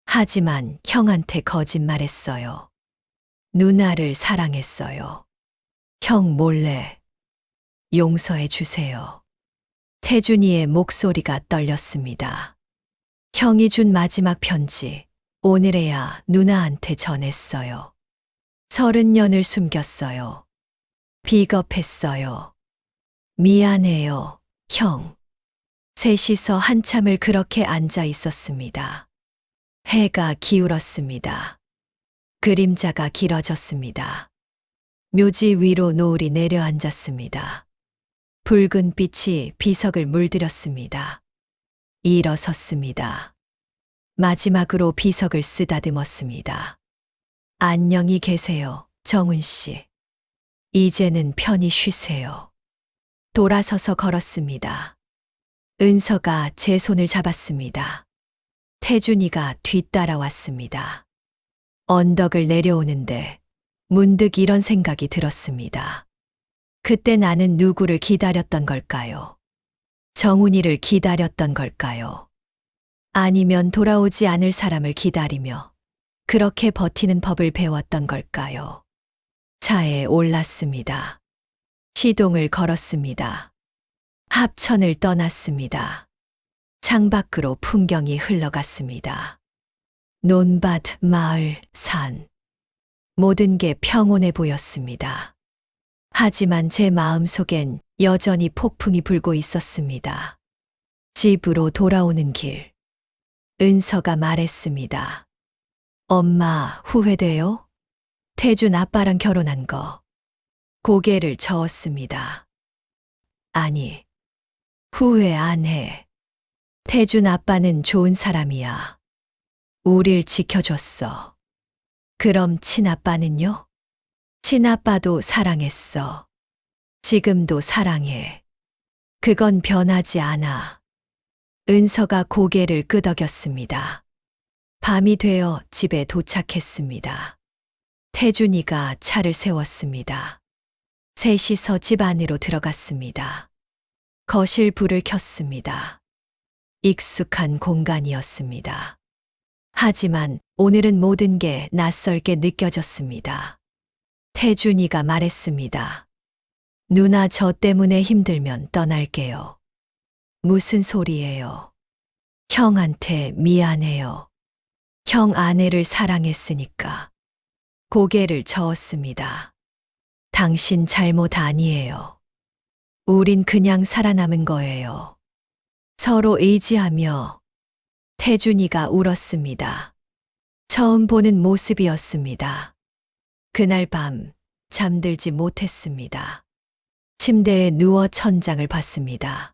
B: 하지만 형한테 거짓말했어요. 누나를 사랑했어요. 형 몰래 용서해 주세요. 태준이의 목소리가 떨렸습니다. 형이 준 마지막 편지, 오늘에야 누나한테 전했어요. 30년을 숨겼어요. 비겁했어요. 미안해요, 형. 셋이서 한참을 그렇게 앉아 있었습니다. 해가 기울었습니다. 그림자가 길어졌습니다. 묘지 위로 노을이 내려앉았습니다. 붉은 빛이 비석을 물들였습니다. 일어섰습니다. 마지막으로 비석을 쓰다듬었습니다. 안녕히 계세요, 정훈 씨. 이제는 편히 쉬세요. 돌아서서 걸었습니다. 은서가 제 손을 잡았습니다. 태준이가 뒤따라왔습니다. 언덕을 내려오는데 문득 이런 생각이 들었습니다. 그때 나는 누구를 기다렸던 걸까요? 정훈이를 기다렸던 걸까요? 아니면 돌아오지 않을 사람을 기다리며 그렇게 버티는 법을 배웠던 걸까요? 차에 올랐습니다. 시동을 걸었습니다. 합천을 떠났습니다. 창밖으로 풍경이 흘러갔습니다. 논밭, 마을, 산. 모든 게 평온해 보였습니다. 하지만 제 마음속엔 여전히 폭풍이 불고 있었습니다. 집으로 돌아오는 길. 은서가 말했습니다. 엄마, 후회돼요? 태준 아빠랑 결혼한 거. 고개를 저었습니다. 아니, 후회 안 해. 태준 아빠는 좋은 사람이야. 우릴 지켜줬어. 그럼 친아빠는요? 친아빠도 사랑했어. 지금도 사랑해. 그건 변하지 않아. 은서가 고개를 끄덕였습니다. 밤이 되어 집에 도착했습니다. 태준이가 차를 세웠습니다. 셋이서 집 안으로 들어갔습니다. 거실 불을 켰습니다. 익숙한 공간이었습니다. 하지만 오늘은 모든 게 낯설게 느껴졌습니다. 태준이가 말했습니다. 누나 저 때문에 힘들면 떠날게요. 무슨 소리예요? 형한테 미안해요. 형 아내를 사랑했으니까. 고개를 저었습니다. 당신 잘못 아니에요. 우린 그냥 살아남은 거예요. 서로 의지하며. 태준이가 울었습니다. 처음 보는 모습이었습니다. 그날 밤 잠들지 못했습니다. 침대에 누워 천장을 봤습니다.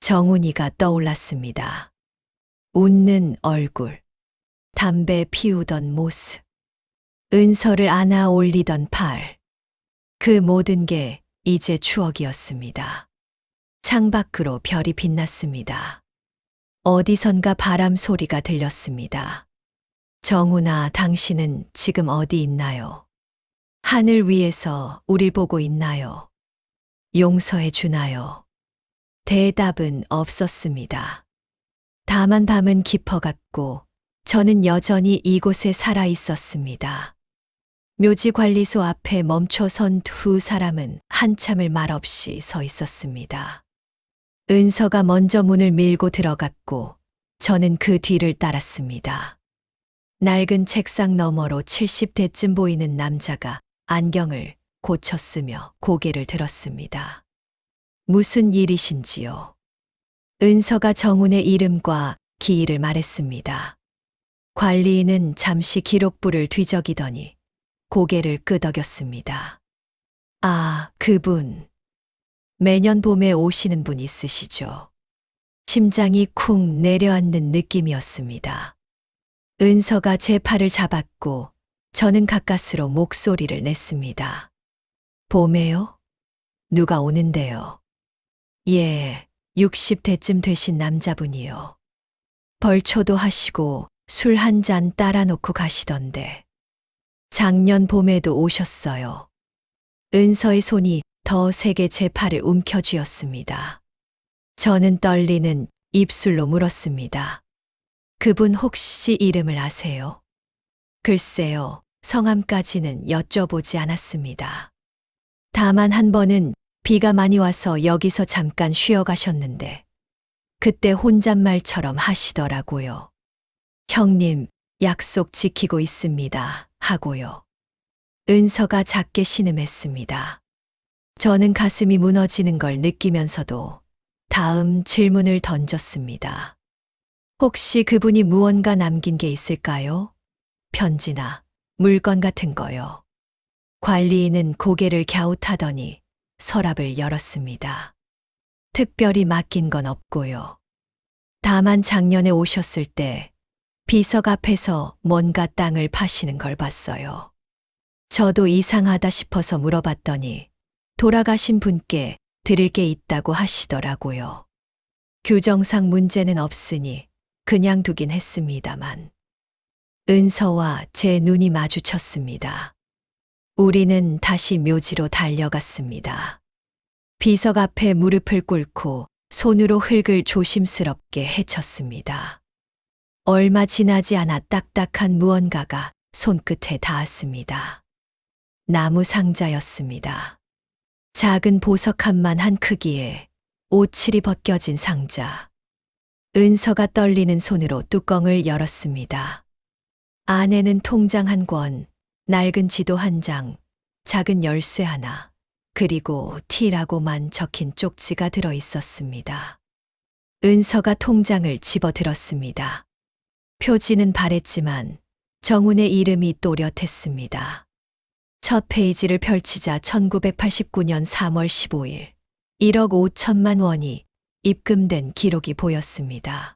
B: 정훈이가 떠올랐습니다. 웃는 얼굴, 담배 피우던 모습, 은서를 안아 올리던 팔. 그 모든 게 이제 추억이었습니다. 창밖으로 별이 빛났습니다. 어디선가 바람 소리가 들렸습니다. 정훈아, 당신은 지금 어디 있나요? 하늘 위에서 우릴 보고 있나요? 용서해 주나요? 대답은 없었습니다. 다만 밤은 깊어갔고 저는 여전히 이곳에 살아 있었습니다. 묘지관리소 앞에 멈춰선 두 사람은 한참을 말없이 서 있었습니다. 은서가 먼저 문을 밀고 들어갔고 저는 그 뒤를 따랐습니다. 낡은 책상 너머로 70대쯤 보이는 남자가 안경을 고쳤으며 고개를 들었습니다. 무슨 일이신지요? 은서가 정훈의 이름과 기일을 말했습니다. 관리인은 잠시 기록부를 뒤적이더니 고개를 끄덕였습니다. 아, 그분. 매년 봄에 오시는 분 있으시죠? 심장이 쿵 내려앉는 느낌이었습니다. 은서가 제 팔을 잡았고 저는 가까스로 목소리를 냈습니다. 봄에요? 누가 오는데요? 예, 60대쯤 되신 남자분이요. 벌초도 하시고 술 한 잔 따라 놓고 가시던데. 작년 봄에도 오셨어요. 은서의 손이 더 세게 제 팔을 움켜쥐었습니다. 저는 떨리는 입술로 물었습니다. 그분 혹시 이름을 아세요? 글쎄요, 성함까지는 여쭤보지 않았습니다. 다만 한 번은 비가 많이 와서 여기서 잠깐 쉬어 가셨는데 그때 혼잣말처럼 하시더라고요. 형님, 약속 지키고 있습니다. 하고요. 은서가 작게 신음했습니다. 저는 가슴이 무너지는 걸 느끼면서도 다음 질문을 던졌습니다. 혹시 그분이 무언가 남긴 게 있을까요? 편지나 물건 같은 거요. 관리인은 고개를 갸웃하더니 서랍을 열었습니다. 특별히 맡긴 건 없고요. 다만 작년에 오셨을 때 비석 앞에서 뭔가 땅을 파시는 걸 봤어요. 저도 이상하다 싶어서 물어봤더니 돌아가신 분께 드릴 게 있다고 하시더라고요. 규정상 문제는 없으니 그냥 두긴 했습니다만. 은서와 제 눈이 마주쳤습니다. 우리는 다시 묘지로 달려갔습니다. 비석 앞에 무릎을 꿇고 손으로 흙을 조심스럽게 헤쳤습니다. 얼마 지나지 않아 딱딱한 무언가가 손끝에 닿았습니다. 나무 상자였습니다. 작은 보석함만 한 크기에 오칠이 벗겨진 상자. 은서가 떨리는 손으로 뚜껑을 열었습니다. 안에는 통장 한 권, 낡은 지도 한 장, 작은 열쇠 하나, 그리고 T라고만 적힌 쪽지가 들어 있었습니다. 은서가 통장을 집어들었습니다. 표지는 바랬지만 정훈의 이름이 또렷했습니다. 첫 페이지를 펼치자 1989년 3월 15일 1억 5천만 원이 입금된 기록이 보였습니다.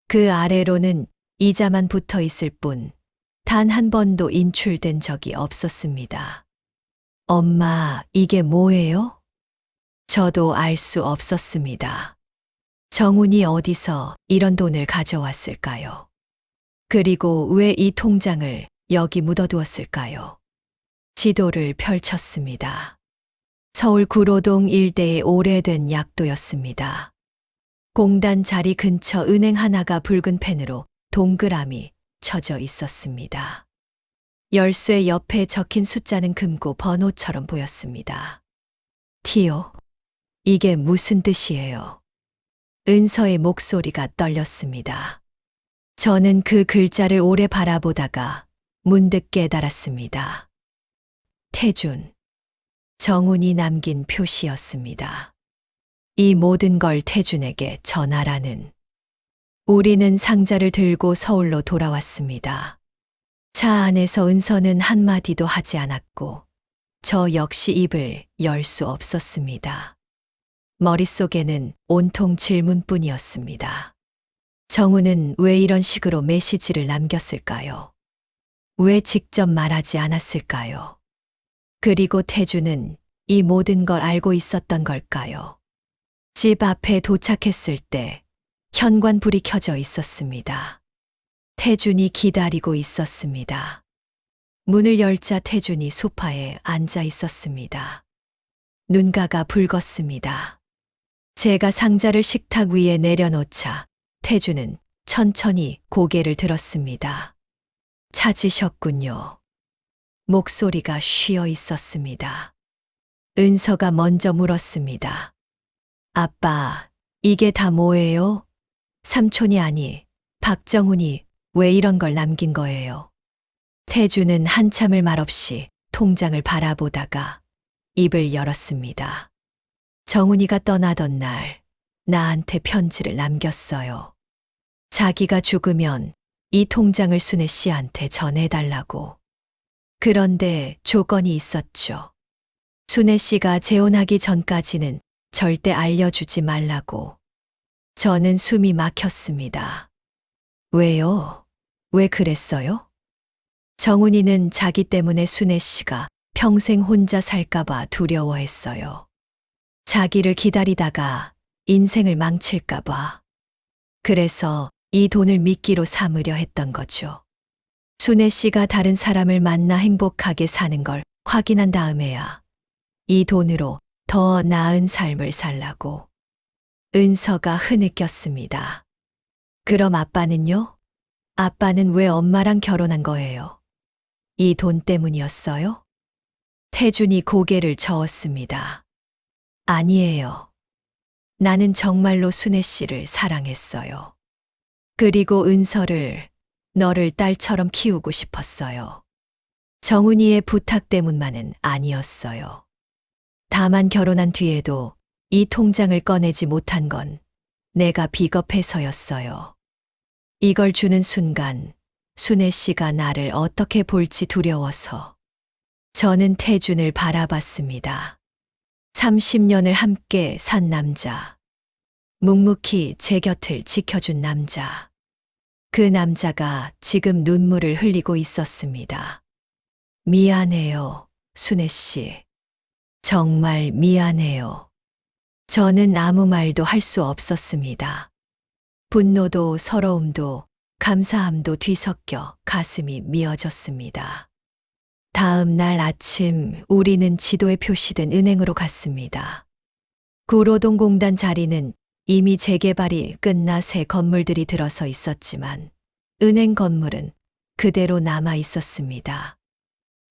B: 그 아래로는 이자만 붙어 있을 뿐, 단 한 번도 인출된 적이 없었습니다. 엄마, 이게 뭐예요? 저도 알 수 없었습니다. 정훈이 어디서 이런 돈을 가져왔을까요? 그리고 왜 이 통장을 여기 묻어두었을까요? 지도를 펼쳤습니다. 서울 구로동 일대의 오래된 약도였습니다. 공단 자리 근처 은행 하나가 붉은 펜으로 동그라미 쳐져 있었습니다. 열쇠 옆에 적힌 숫자는 금고 번호처럼 보였습니다. 티오, 이게 무슨 뜻이에요? 은서의 목소리가 떨렸습니다. 저는 그 글자를 오래 바라보다가 문득 깨달았습니다. 태준, 정훈이 남긴 표시였습니다. 이 모든 걸 태준에게 전하라는. 우리는 상자를 들고 서울로 돌아왔습니다. 차 안에서 은서는 한마디도 하지 않았고, 저 역시 입을 열 수 없었습니다. 머릿속에는 온통 질문뿐이었습니다. 정훈은 왜 이런 식으로 메시지를 남겼을까요? 왜 직접 말하지 않았을까요? 그리고 태준은 이 모든 걸 알고 있었던 걸까요? 집 앞에 도착했을 때 현관불이 켜져 있었습니다. 태준이 기다리고 있었습니다. 문을 열자 태준이 소파에 앉아 있었습니다. 눈가가 붉었습니다. 제가 상자를 식탁 위에 내려놓자 태준은 천천히 고개를 들었습니다. 찾으셨군요. 목소리가 쉬어 있었습니다. 은서가 먼저 물었습니다. 아빠, 이게 다 뭐예요? 삼촌이 아니, 박정훈이 왜 이런 걸 남긴 거예요? 태준은 한참을 말없이 통장을 바라보다가 입을 열었습니다. 정훈이가 떠나던 날 나한테 편지를 남겼어요. 자기가 죽으면 이 통장을 순애 씨한테 전해달라고. 그런데 조건이 있었죠. 순애 씨가 재혼하기 전까지는 절대 알려주지 말라고. 저는 숨이 막혔습니다. 왜요? 왜 그랬어요? 정훈이는 자기 때문에 순애 씨가 평생 혼자 살까봐 두려워했어요. 자기를 기다리다가 인생을 망칠까봐. 그래서 이 돈을 미끼로 삼으려 했던 거죠. 순애 씨가 다른 사람을 만나 행복하게 사는 걸 확인한 다음에야 이 돈으로 더 나은 삶을 살라고. 은서가 흐느꼈습니다. 그럼 아빠는요? 아빠는 왜 엄마랑 결혼한 거예요? 이 돈 때문이었어요? 태준이 고개를 저었습니다. 아니에요. 나는 정말로 순애 씨를 사랑했어요. 그리고 은서를, 너를 딸처럼 키우고 싶었어요. 정훈이의 부탁 때문만은 아니었어요. 다만 결혼한 뒤에도 이 통장을 꺼내지 못한 건 내가 비겁해서였어요. 이걸 주는 순간 순애 씨가 나를 어떻게 볼지 두려워서. 저는 태준을 바라봤습니다. 30년을 함께 산 남자. 묵묵히 제 곁을 지켜준 남자. 그 남자가 지금 눈물을 흘리고 있었습니다. 미안해요, 순애 씨. 정말 미안해요. 저는 아무 말도 할 수 없었습니다. 분노도 서러움도 감사함도 뒤섞여 가슴이 미어졌습니다. 다음 날 아침 우리는 지도에 표시된 은행으로 갔습니다. 구로동 공단 자리는 이미 재개발이 끝나 새 건물들이 들어서 있었지만 은행 건물은 그대로 남아 있었습니다.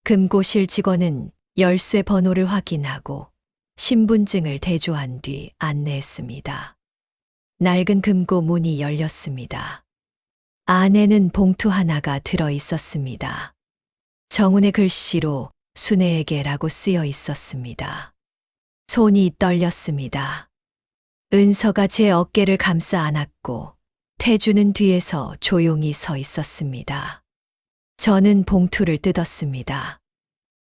B: 금고실 직원은 열쇠 번호를 확인하고 신분증을 대조한 뒤 안내했습니다. 낡은 금고 문이 열렸습니다. 안에는 봉투 하나가 들어 있었습니다. 정훈의 글씨로 순애에게라고 쓰여 있었습니다. 손이 떨렸습니다. 은서가 제 어깨를 감싸 안았고 태준은 뒤에서 조용히 서 있었습니다. 저는 봉투를 뜯었습니다.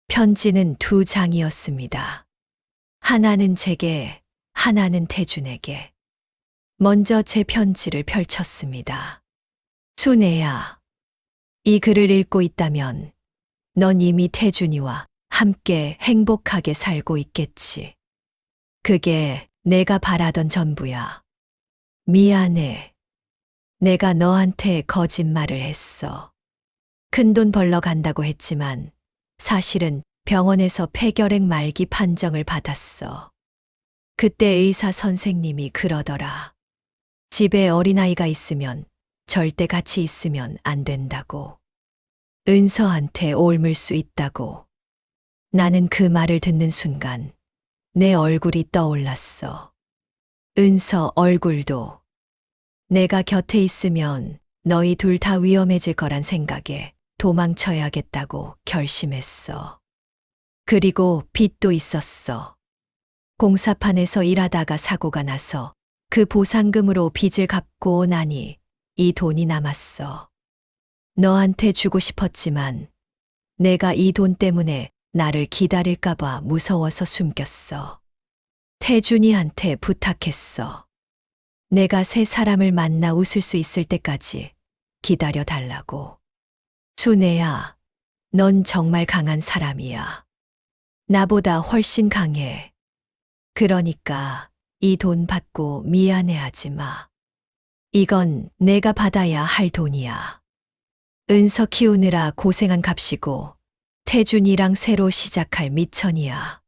B: 편지는 2장이었습니다. 하나는 제게, 하나는 태준에게. 먼저 제 편지를 펼쳤습니다. 순애야, 이 글을 읽고 있다면 넌 이미 태준이와 함께 행복하게 살고 있겠지. 그게 내가 바라던 전부야. 미안해. 내가 너한테 거짓말을 했어. 큰돈 벌러 간다고 했지만 사실은 병원에서 폐결핵 말기 판정을 받았어. 그때 의사 선생님이 그러더라. 집에 어린아이가 있으면 절대 같이 있으면 안 된다고. 은서한테 옮을 수 있다고. 나는 그 말을 듣는 순간 내 얼굴이 떠올랐어. 은서 얼굴도. 내가 곁에 있으면 너희 둘 다 위험해질 거란 생각에 도망쳐야겠다고 결심했어. 그리고 빚도 있었어. 공사판에서 일하다가 사고가 나서 그 보상금으로 빚을 갚고 나니 이 돈이 남았어. 너한테 주고 싶었지만 내가 이 돈 때문에 나를 기다릴까봐 무서워서 숨겼어. 태준이한테 부탁했어. 내가 새 사람을 만나 웃을 수 있을 때까지 기다려 달라고. 순애야, 넌 정말 강한 사람이야. 나보다 훨씬 강해. 그러니까 이 돈 받고 미안해하지 마. 이건 내가 받아야 할 돈이야. 은서 키우느라 고생한 값이고 태준이랑 새로 시작할 미천이야.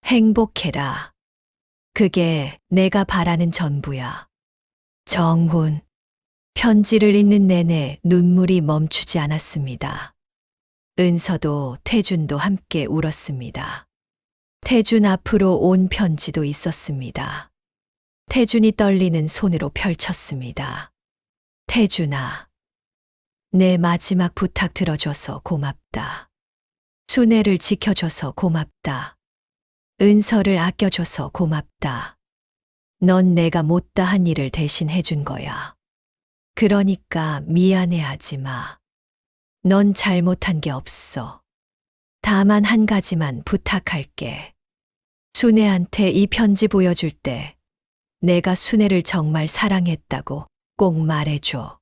B: 행복해라. 그게 내가 바라는 전부야. 정훈. 편지를 읽는 내내 눈물이 멈추지 않았습니다. 은서도 태준도 함께 울었습니다. 태준 앞으로 온 편지도 있었습니다. 태준이 떨리는 손으로 펼쳤습니다. 태준아, 내 마지막 부탁 들어줘서 고맙다. 순애를 지켜줘서 고맙다. 은서를 아껴줘서 고맙다. 넌 내가 못다한 일을 대신 해준 거야. 그러니까 미안해하지 마. 넌 잘못한 게 없어. 다만 한 가지만 부탁할게. 순애한테 이 편지 보여줄 때 내가 순애를 정말 사랑했다고 꼭 말해줘.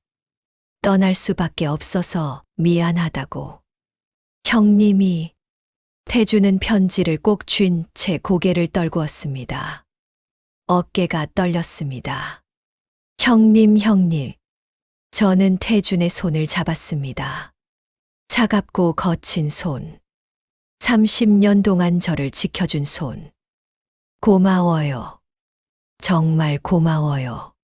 B: 떠날 수밖에 없어서 미안하다고. 형님이. 태준은 편지를 꼭 쥔 채 고개를 떨구었습니다. 어깨가 떨렸습니다. 형님. 저는 태준의 손을 잡았습니다. 차갑고 거친 손. 30년 동안 저를 지켜준 손. 고마워요. 정말 고마워요.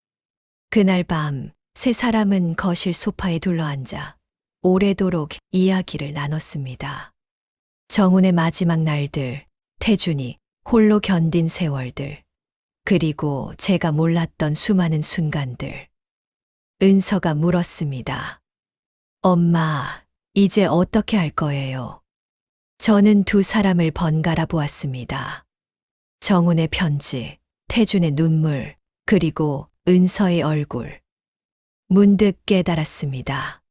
B: 그날 밤 세 사람은 거실 소파에 둘러앉아 오래도록 이야기를 나눴습니다. 정훈의 마지막 날들, 태준이 홀로 견딘 세월들, 그리고 제가 몰랐던 수많은 순간들. 은서가 물었습니다. 엄마, 이제 어떻게 할 거예요? 저는 두 사람을 번갈아 보았습니다. 정훈의 편지, 태준의 눈물, 그리고 은서의 얼굴. 문득 깨달았습니다.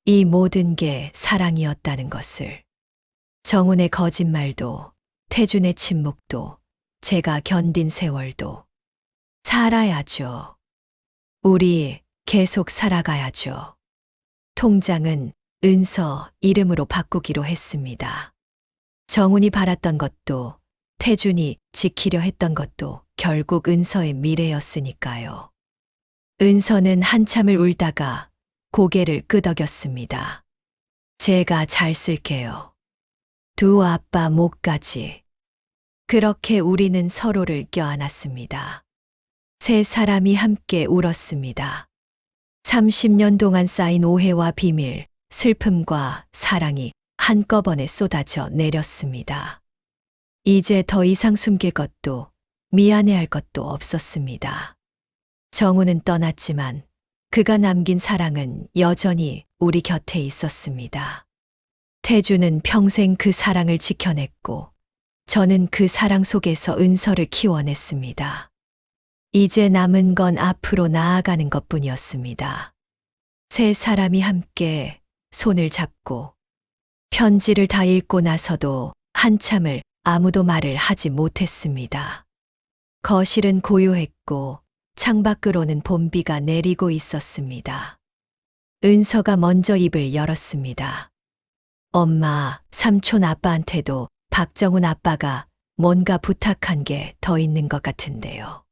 B: 이 모든 게 사랑이었다는 것을. 정훈의 거짓말도, 태준의 침묵도, 제가 견딘 세월도. 살아야죠. 우리 계속 살아가야죠. 통장은 은서 이름으로 바꾸기로 했습니다. 정훈이 바랐던 것도, 태준이 지키려 했던 것도 결국 은서의 미래였으니까요. 은서는 한참을 울다가 고개를 끄덕였습니다. 제가 잘 쓸게요. 두 아빠 목까지. 그렇게 우리는 서로를 껴안았습니다. 세 사람이 함께 울었습니다. 30년 동안 쌓인 오해와 비밀, 슬픔과 사랑이 한꺼번에 쏟아져 내렸습니다. 이제 더 이상 숨길 것도 미안해할 것도 없었습니다. 정훈은 떠났지만 그가 남긴 사랑은 여전히 우리 곁에 있었습니다. 태준은 평생 그 사랑을 지켜냈고 저는 그 사랑 속에서 은서를 키워냈습니다. 이제 남은 건 앞으로 나아가는 것뿐이었습니다. 세 사람이 함께 손을 잡고 편지를 다 읽고 나서도 한참을 아무도 말을 하지 못했습니다. 거실은 고요했고 창밖으로는 봄비가 내리고 있었습니다. 은서가 먼저 입을 열었습니다. 엄마, 삼촌 아빠한테도 박정훈 아빠가 뭔가 부탁한 게 더 있는 것 같은데요.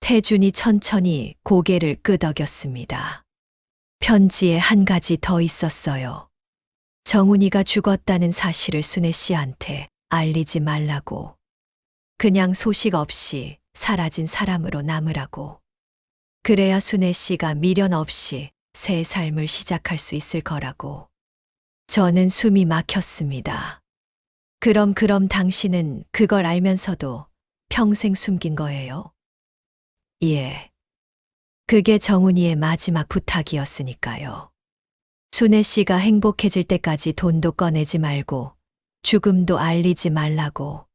B: 태준이 천천히 고개를 끄덕였습니다. 편지에 한 가지 더 있었어요. 정훈이가 죽었다는 사실을 순애 씨한테 알리지 말라고. 그냥 소식 없이 사라진 사람으로 남으라고. 그래야 순애 씨가 미련 없이 새 삶을 시작할 수 있을 거라고. 저는 숨이 막혔습니다. 그럼 당신은 그걸 알면서도 평생 숨긴 거예요? 예. 그게 정훈이의 마지막 부탁이었으니까요. 순애 씨가 행복해질 때까지 돈도 꺼내지 말고 죽음도 알리지 말라고.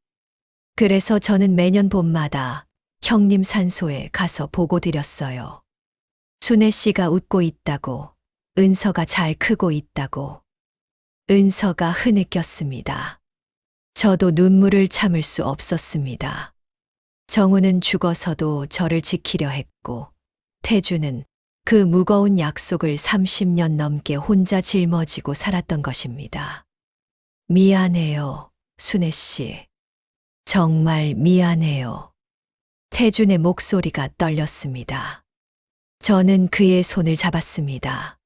B: 그래서 저는 매년 봄마다 형님 산소에 가서 보고 드렸어요. 순애 씨가 웃고 있다고, 은서가 잘 크고 있다고. 은서가 흐느꼈습니다. 저도 눈물을 참을 수 없었습니다. 정우는 죽어서도 저를 지키려 했고, 태주는 그 무거운 약속을 30년 넘게 혼자 짊어지고 살았던 것입니다. 미안해요, 순애 씨. 정말 미안해요. 태준의 목소리가 떨렸습니다. 저는 그의 손을 잡았습니다.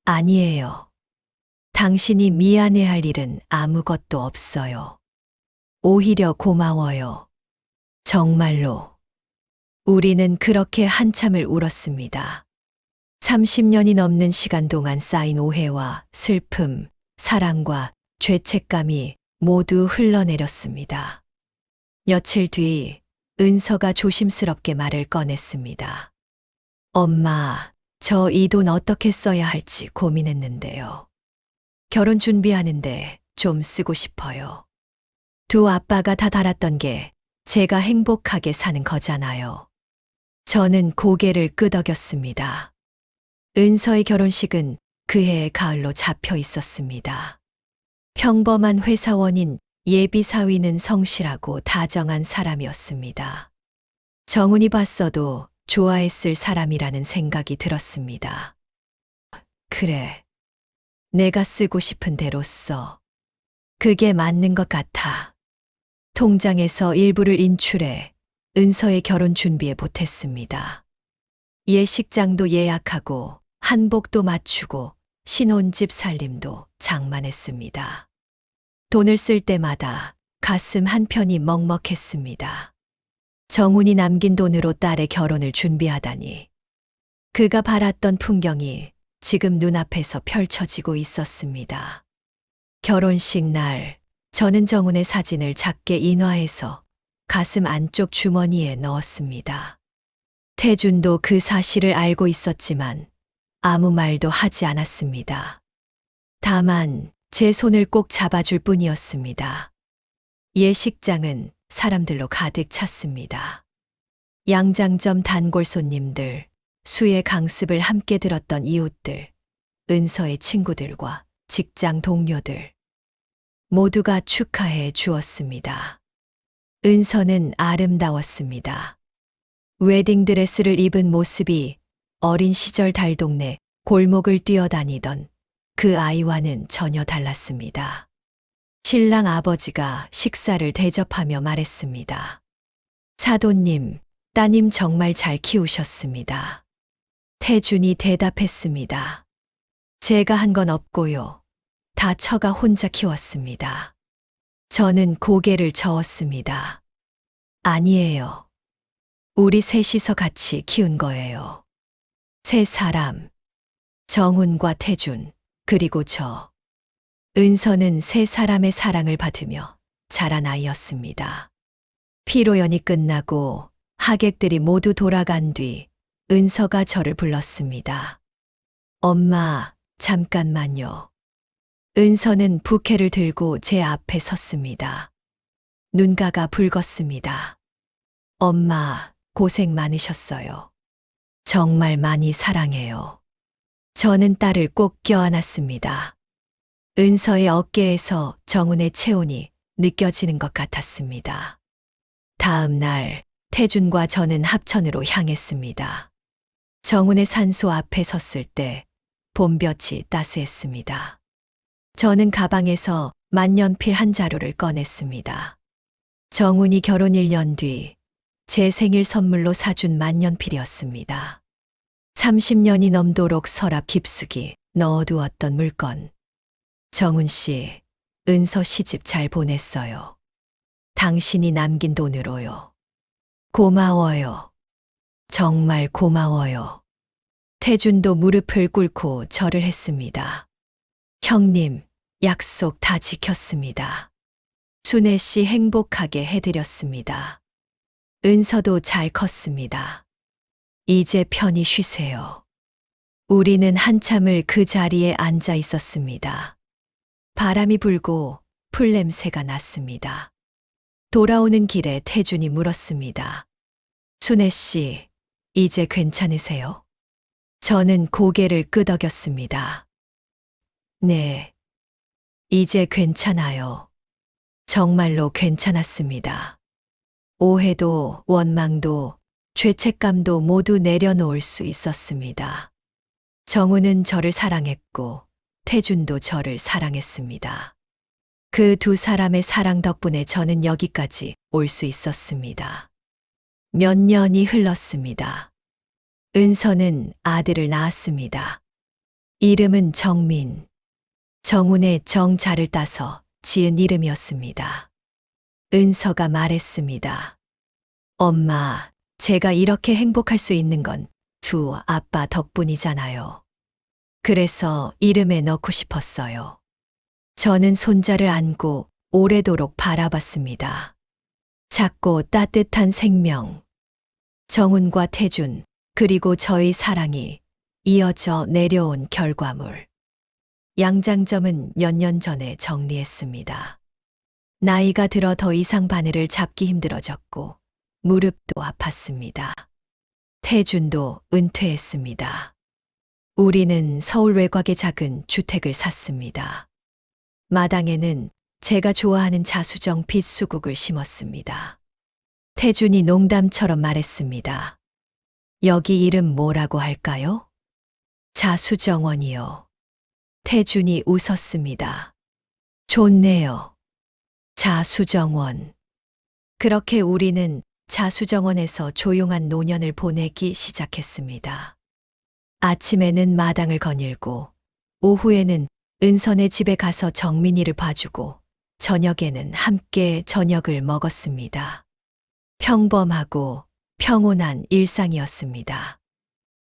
B: 아니에요. 당신이 미안해할 일은 아무것도 없어요. 오히려 고마워요. 정말로. 우리는 그렇게 한참을 울었습니다. 30년이 넘는 시간 동안 쌓인 오해와 슬픔, 사랑과 죄책감이 모두 흘러내렸습니다. 며칠 뒤 은서가 조심스럽게 말을 꺼냈습니다. 엄마, 저 이 돈 어떻게 써야 할지 고민했는데요. 결혼 준비하는데 좀 쓰고 싶어요. 두 아빠가 다 달았던 게 제가 행복하게 사는 거잖아요. 저는 고개를 끄덕였습니다. 은서의 결혼식은 그해의 가을로 잡혀 있었습니다. 평범한 회사원인 예비 사위는 성실하고 다정한 사람이었습니다. 정훈이 봤어도 좋아했을 사람이라는 생각이 들었습니다. 그래. 내가 쓰고 싶은 대로 써. 그게 맞는 것 같아. 통장에서 일부를 인출해 은서의 결혼 준비에 보탰습니다. 예식장도 예약하고 한복도 맞추고 신혼집 살림도 장만했습니다. 돈을 쓸 때마다 가슴 한편이 먹먹했습니다. 정훈이 남긴 돈으로 딸의 결혼을 준비하다니. 그가 바랐던 풍경이 지금 눈앞에서 펼쳐지고 있었습니다. 결혼식 날, 저는 정훈의 사진을 작게 인화해서 가슴 안쪽 주머니에 넣었습니다. 태준도 그 사실을 알고 있었지만 아무 말도 하지 않았습니다. 다만 제 손을 꼭 잡아줄 뿐이었습니다. 예식장은 사람들로 가득 찼습니다. 양장점 단골 손님들, 수의 강습을 함께 들었던 이웃들, 은서의 친구들과 직장 동료들. 모두가 축하해 주었습니다. 은서는 아름다웠습니다. 웨딩드레스를 입은 모습이 어린 시절 달동네 골목을 뛰어다니던 그 아이와는 전혀 달랐습니다. 신랑 아버지가 식사를 대접하며 말했습니다. 사돈님, 따님 정말 잘 키우셨습니다. 태준이 대답했습니다. 제가 한 건 없고요. 다 처가 혼자 키웠습니다. 저는 고개를 저었습니다. 아니에요. 우리 셋이서 같이 키운 거예요. 세 사람. 정훈과 태준, 그리고 저. 은서는 세 사람의 사랑을 받으며 자란 아이였습니다. 피로연이 끝나고 하객들이 모두 돌아간 뒤 은서가 저를 불렀습니다. 엄마, 잠깐만요. 은서는 부케를 들고 제 앞에 섰습니다. 눈가가 붉었습니다. 엄마, 고생 많으셨어요. 정말 많이 사랑해요. 저는 딸을 꼭 껴안았습니다. 은서의 어깨에서 정훈의 체온이 느껴지는 것 같았습니다. 다음 날 태준과 저는 합천으로 향했습니다. 정운의 산소 앞에 섰을 때 봄볕이 따스했습니다. 저는 가방에서 만년필 한 자루를 꺼냈습니다. 정운이 결혼 1년 뒤 제 생일 선물로 사준 만년필이었습니다. 30년이 넘도록 서랍 깊숙이 넣어두었던 물건. 정운 씨, 은서 시집 잘 보냈어요. 당신이 남긴 돈으로요. 고마워요. 정말 고마워요. 태준도 무릎을 꿇고 절을 했습니다. 형님, 약속 다 지켰습니다. 순애 씨 행복하게 해드렸습니다. 은서도 잘 컸습니다. 이제 편히 쉬세요. 우리는 한참을 그 자리에 앉아 있었습니다. 바람이 불고 풀냄새가 났습니다. 돌아오는 길에 태준이 물었습니다. 순애 씨, 이제 괜찮으세요? 저는 고개를 끄덕였습니다. 네, 이제 괜찮아요. 정말로 괜찮았습니다. 오해도 원망도 죄책감도 모두 내려놓을 수 있었습니다. 정우는 저를 사랑했고 태준도 저를 사랑했습니다. 그 두 사람의 사랑 덕분에 저는 여기까지 올 수 있었습니다. 몇 년이 흘렀습니다. 은서는 아들을 낳았습니다. 이름은 정민. 정운의 정자를 따서 지은 이름이었습니다. 은서가 말했습니다. 엄마, 제가 이렇게 행복할 수 있는 건 두 아빠 덕분이잖아요. 그래서 이름에 넣고 싶었어요. 저는 손자를 안고 오래도록 바라봤습니다. 작고 따뜻한 생명. 정운과 태준, 그리고 저의 사랑이 이어져 내려온 결과물. 양장점은 몇 년 전에 정리했습니다. 나이가 들어 더 이상 바늘을 잡기 힘들어졌고 무릎도 아팠습니다. 태준도 은퇴했습니다. 우리는 서울 외곽의 작은 주택을 샀습니다. 마당에는 제가 좋아하는 자수정 빛 수국을 심었습니다. 태준이 농담처럼 말했습니다. 여기 이름 뭐라고 할까요? 자수정원이요. 태준이 웃었습니다. 좋네요. 자수정원. 그렇게 우리는 자수정원에서 조용한 노년을 보내기 시작했습니다. 아침에는 마당을 거닐고, 오후에는 은선의 집에 가서 정민이를 봐주고, 저녁에는 함께 저녁을 먹었습니다. 평범하고 평온한 일상이었습니다.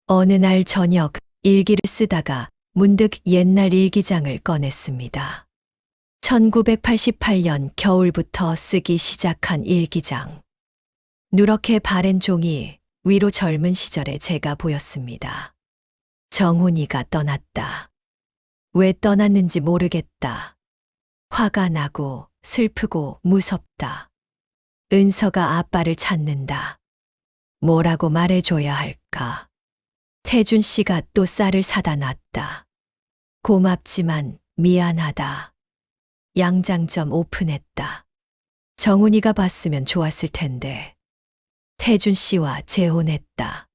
B: 어느 날 저녁 일기를 쓰다가 문득 옛날 일기장을 꺼냈습니다. 1988년 겨울부터 쓰기 시작한 일기장. 누렇게 바랜 종이 위로 젊은 시절의 제가 보였습니다. 정훈이가 떠났다. 왜 떠났는지 모르겠다. 화가 나고 슬프고 무섭다. 은서가 아빠를 찾는다. 뭐라고 말해줘야 할까? 태준 씨가 또 쌀을 사다 놨다. 고맙지만 미안하다. 양장점 오픈했다. 정훈이가 봤으면 좋았을 텐데. 태준 씨와 재혼했다.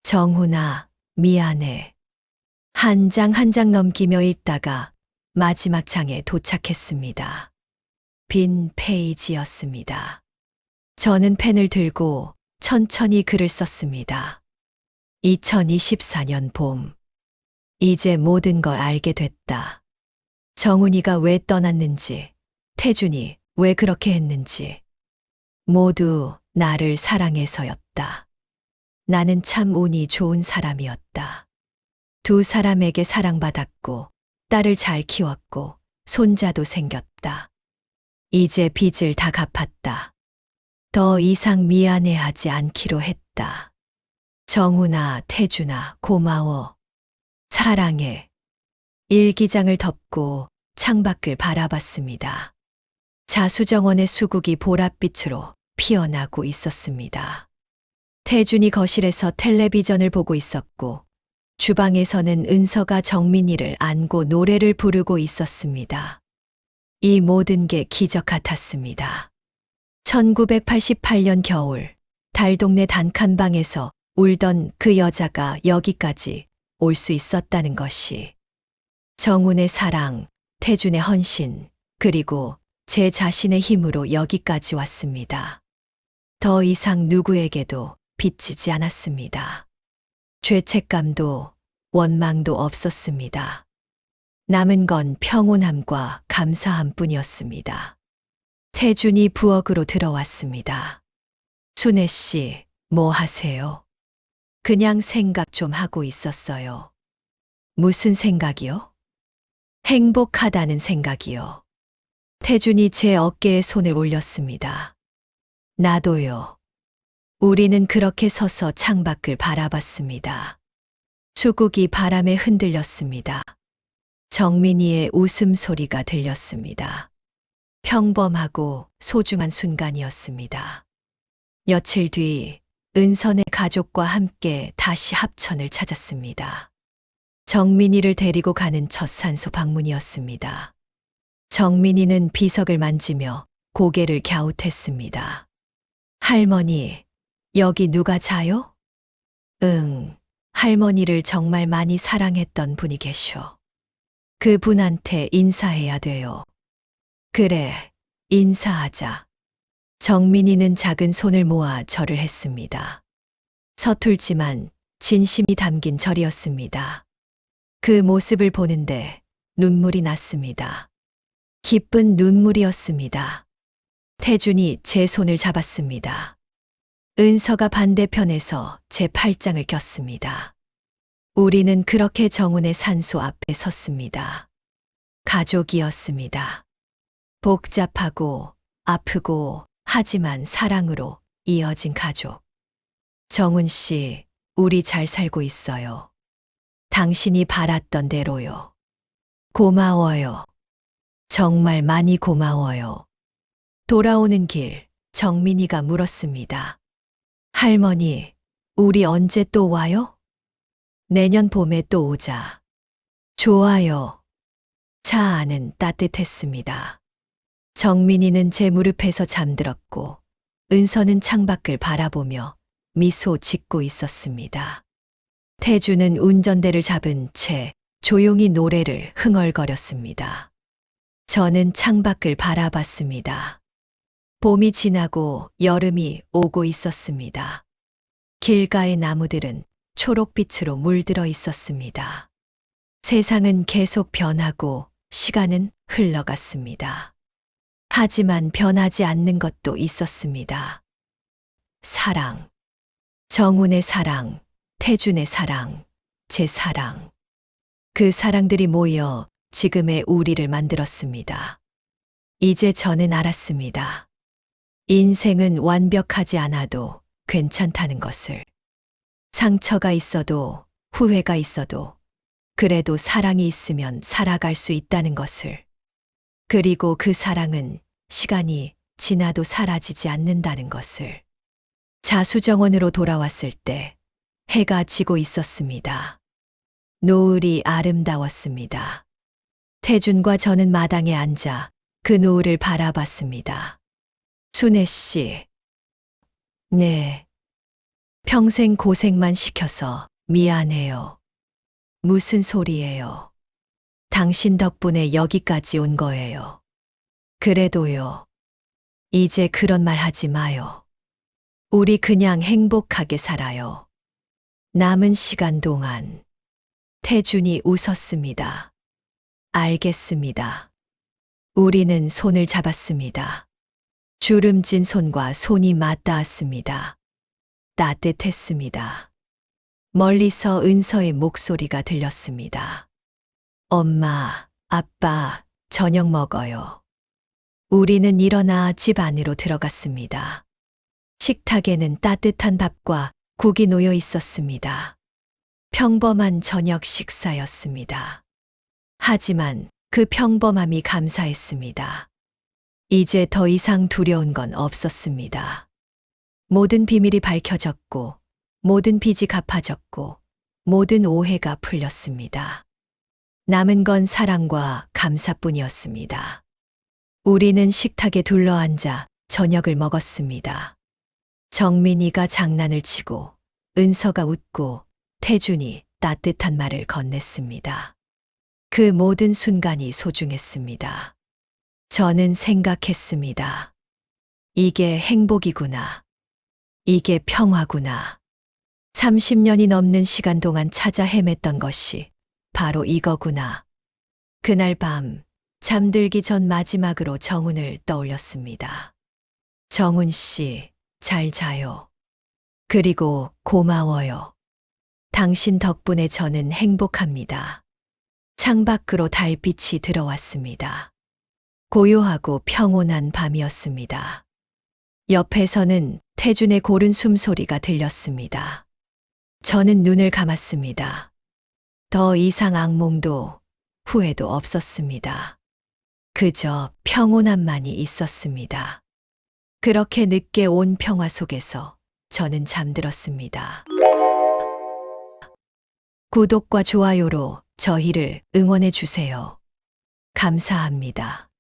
B: 정훈아, 미안해. 한 장 한 장 넘기며 읽다가 마지막 장에 도착했습니다. 빈 페이지였습니다. 저는 펜을 들고 천천히 글을 썼습니다. 2024년 봄. 이제 모든 걸 알게 됐다. 정훈이가 왜 떠났는지, 태준이 왜 그렇게 했는지. 모두 나를 사랑해서였다. 나는 참 운이 좋은 사람이었다. 두 사람에게 사랑받았고, 딸을 잘 키웠고, 손자도 생겼다. 이제 빚을 다 갚았다. 더 이상 미안해하지 않기로 했다. 정훈아, 태준아, 고마워. 사랑해. 일기장을 덮고 창밖을 바라봤습니다. 자수정원의 수국이 보랏빛으로 피어나고 있었습니다. 태준이 거실에서 텔레비전을 보고 있었고, 주방에서는 은서가 정민이를 안고 노래를 부르고 있었습니다. 이 모든 게 기적 같았습니다. 1988년 겨울, 달동네 단칸방에서 울던 그 여자가 여기까지 올 수 있었다는 것이 정훈의 사랑, 태준의 헌신, 그리고 제 자신의 힘으로 여기까지 왔습니다. 더 이상 누구에게도 빚지지 않았습니다. 죄책감도 원망도 없었습니다. 남은 건 평온함과 감사함 뿐이었습니다. 태준이 부엌으로 들어왔습니다. 순애 씨, 뭐 하세요? 그냥 생각 좀 하고 있었어요. 무슨 생각이요? 행복하다는 생각이요. 태준이 제 어깨에 손을 올렸습니다. 나도요. 우리는 그렇게 서서 창밖을 바라봤습니다. 수국이 바람에 흔들렸습니다. 정민이의 웃음소리가 들렸습니다. 평범하고 소중한 순간이었습니다. 며칠 뒤 은선의 가족과 함께 다시 합천을 찾았습니다. 정민이를 데리고 가는 첫 산소 방문이었습니다. 정민이는 비석을 만지며 고개를 갸웃했습니다. 할머니, 여기 누가 자요? 응, 할머니를 정말 많이 사랑했던 분이 계셔. 그분한테 인사해야 돼요. 그래, 인사하자. 정민이는 작은 손을 모아 절을 했습니다. 서툴지만 진심이 담긴 절이었습니다. 그 모습을 보는데 눈물이 났습니다. 기쁜 눈물이었습니다. 태준이 제 손을 잡았습니다. 은서가 반대편에서 제 팔짱을 꼈습니다. 우리는 그렇게 정훈의 산소 앞에 섰습니다. 가족이었습니다. 복잡하고 아프고 하지만 사랑으로 이어진 가족. 정훈 씨, 우리 잘 살고 있어요. 당신이 바랐던 대로요. 고마워요. 정말 많이 고마워요. 돌아오는 길, 정민이가 물었습니다. 할머니, 우리 언제 또 와요? 내년 봄에 또 오자. 좋아요. 차 안은 따뜻했습니다. 정민이는 제 무릎에서 잠들었고, 은서는 창밖을 바라보며 미소 짓고 있었습니다. 태주는 운전대를 잡은 채 조용히 노래를 흥얼거렸습니다. 저는 창밖을 바라봤습니다. 봄이 지나고 여름이 오고 있었습니다. 길가의 나무들은 초록빛으로 물들어 있었습니다. 세상은 계속 변하고 시간은 흘러갔습니다. 하지만 변하지 않는 것도 있었습니다. 사랑. 정훈의 사랑, 태준의 사랑, 제 사랑. 그 사랑들이 모여 지금의 우리를 만들었습니다. 이제 저는 알았습니다. 인생은 완벽하지 않아도 괜찮다는 것을. 상처가 있어도 후회가 있어도 그래도 사랑이 있으면 살아갈 수 있다는 것을. 그리고 그 사랑은 시간이 지나도 사라지지 않는다는 것을. 자수정원으로 돌아왔을 때 해가 지고 있었습니다. 노을이 아름다웠습니다. 태준과 저는 마당에 앉아 그 노을을 바라봤습니다. 순애 씨. 네. 평생 고생만 시켜서 미안해요. 무슨 소리예요. 당신 덕분에 여기까지 온 거예요. 그래도요. 이제 그런 말 하지 마요. 우리 그냥 행복하게 살아요. 남은 시간 동안. 태준이 웃었습니다. 알겠습니다. 우리는 손을 잡았습니다. 주름진 손과 손이 맞닿았습니다. 따뜻했습니다. 멀리서 은서의 목소리가 들렸습니다. 엄마, 아빠, 저녁 먹어요. 우리는 일어나 집 안으로 들어갔습니다. 식탁에는 따뜻한 밥과 국이 놓여 있었습니다. 평범한 저녁 식사였습니다. 하지만 그 평범함이 감사했습니다. 이제 더 이상 두려운 건 없었습니다. 모든 비밀이 밝혀졌고, 모든 빚이 갚아졌고, 모든 오해가 풀렸습니다. 남은 건 사랑과 감사뿐이었습니다. 우리는 식탁에 둘러앉아 저녁을 먹었습니다. 정민이가 장난을 치고 은서가 웃고 태준이 따뜻한 말을 건넸습니다. 그 모든 순간이 소중했습니다. 저는 생각했습니다. 이게 행복이구나. 이게 평화구나. 30년이 넘는 시간 동안 찾아 헤맸던 것이 바로 이거구나. 그날 밤 잠들기 전 마지막으로 정훈을 떠올렸습니다. 정훈 씨, 잘 자요. 그리고 고마워요. 당신 덕분에 저는 행복합니다. 창밖으로 달빛이 들어왔습니다. 고요하고 평온한 밤이었습니다. 옆에서는 태준의 고른 숨소리가 들렸습니다. 저는 눈을 감았습니다. 더 이상 악몽도 후회도 없었습니다. 그저 평온함만이 있었습니다. 그렇게 늦게 온 평화 속에서 저는 잠들었습니다. 구독과 좋아요로 저희를 응원해 주세요. 감사합니다.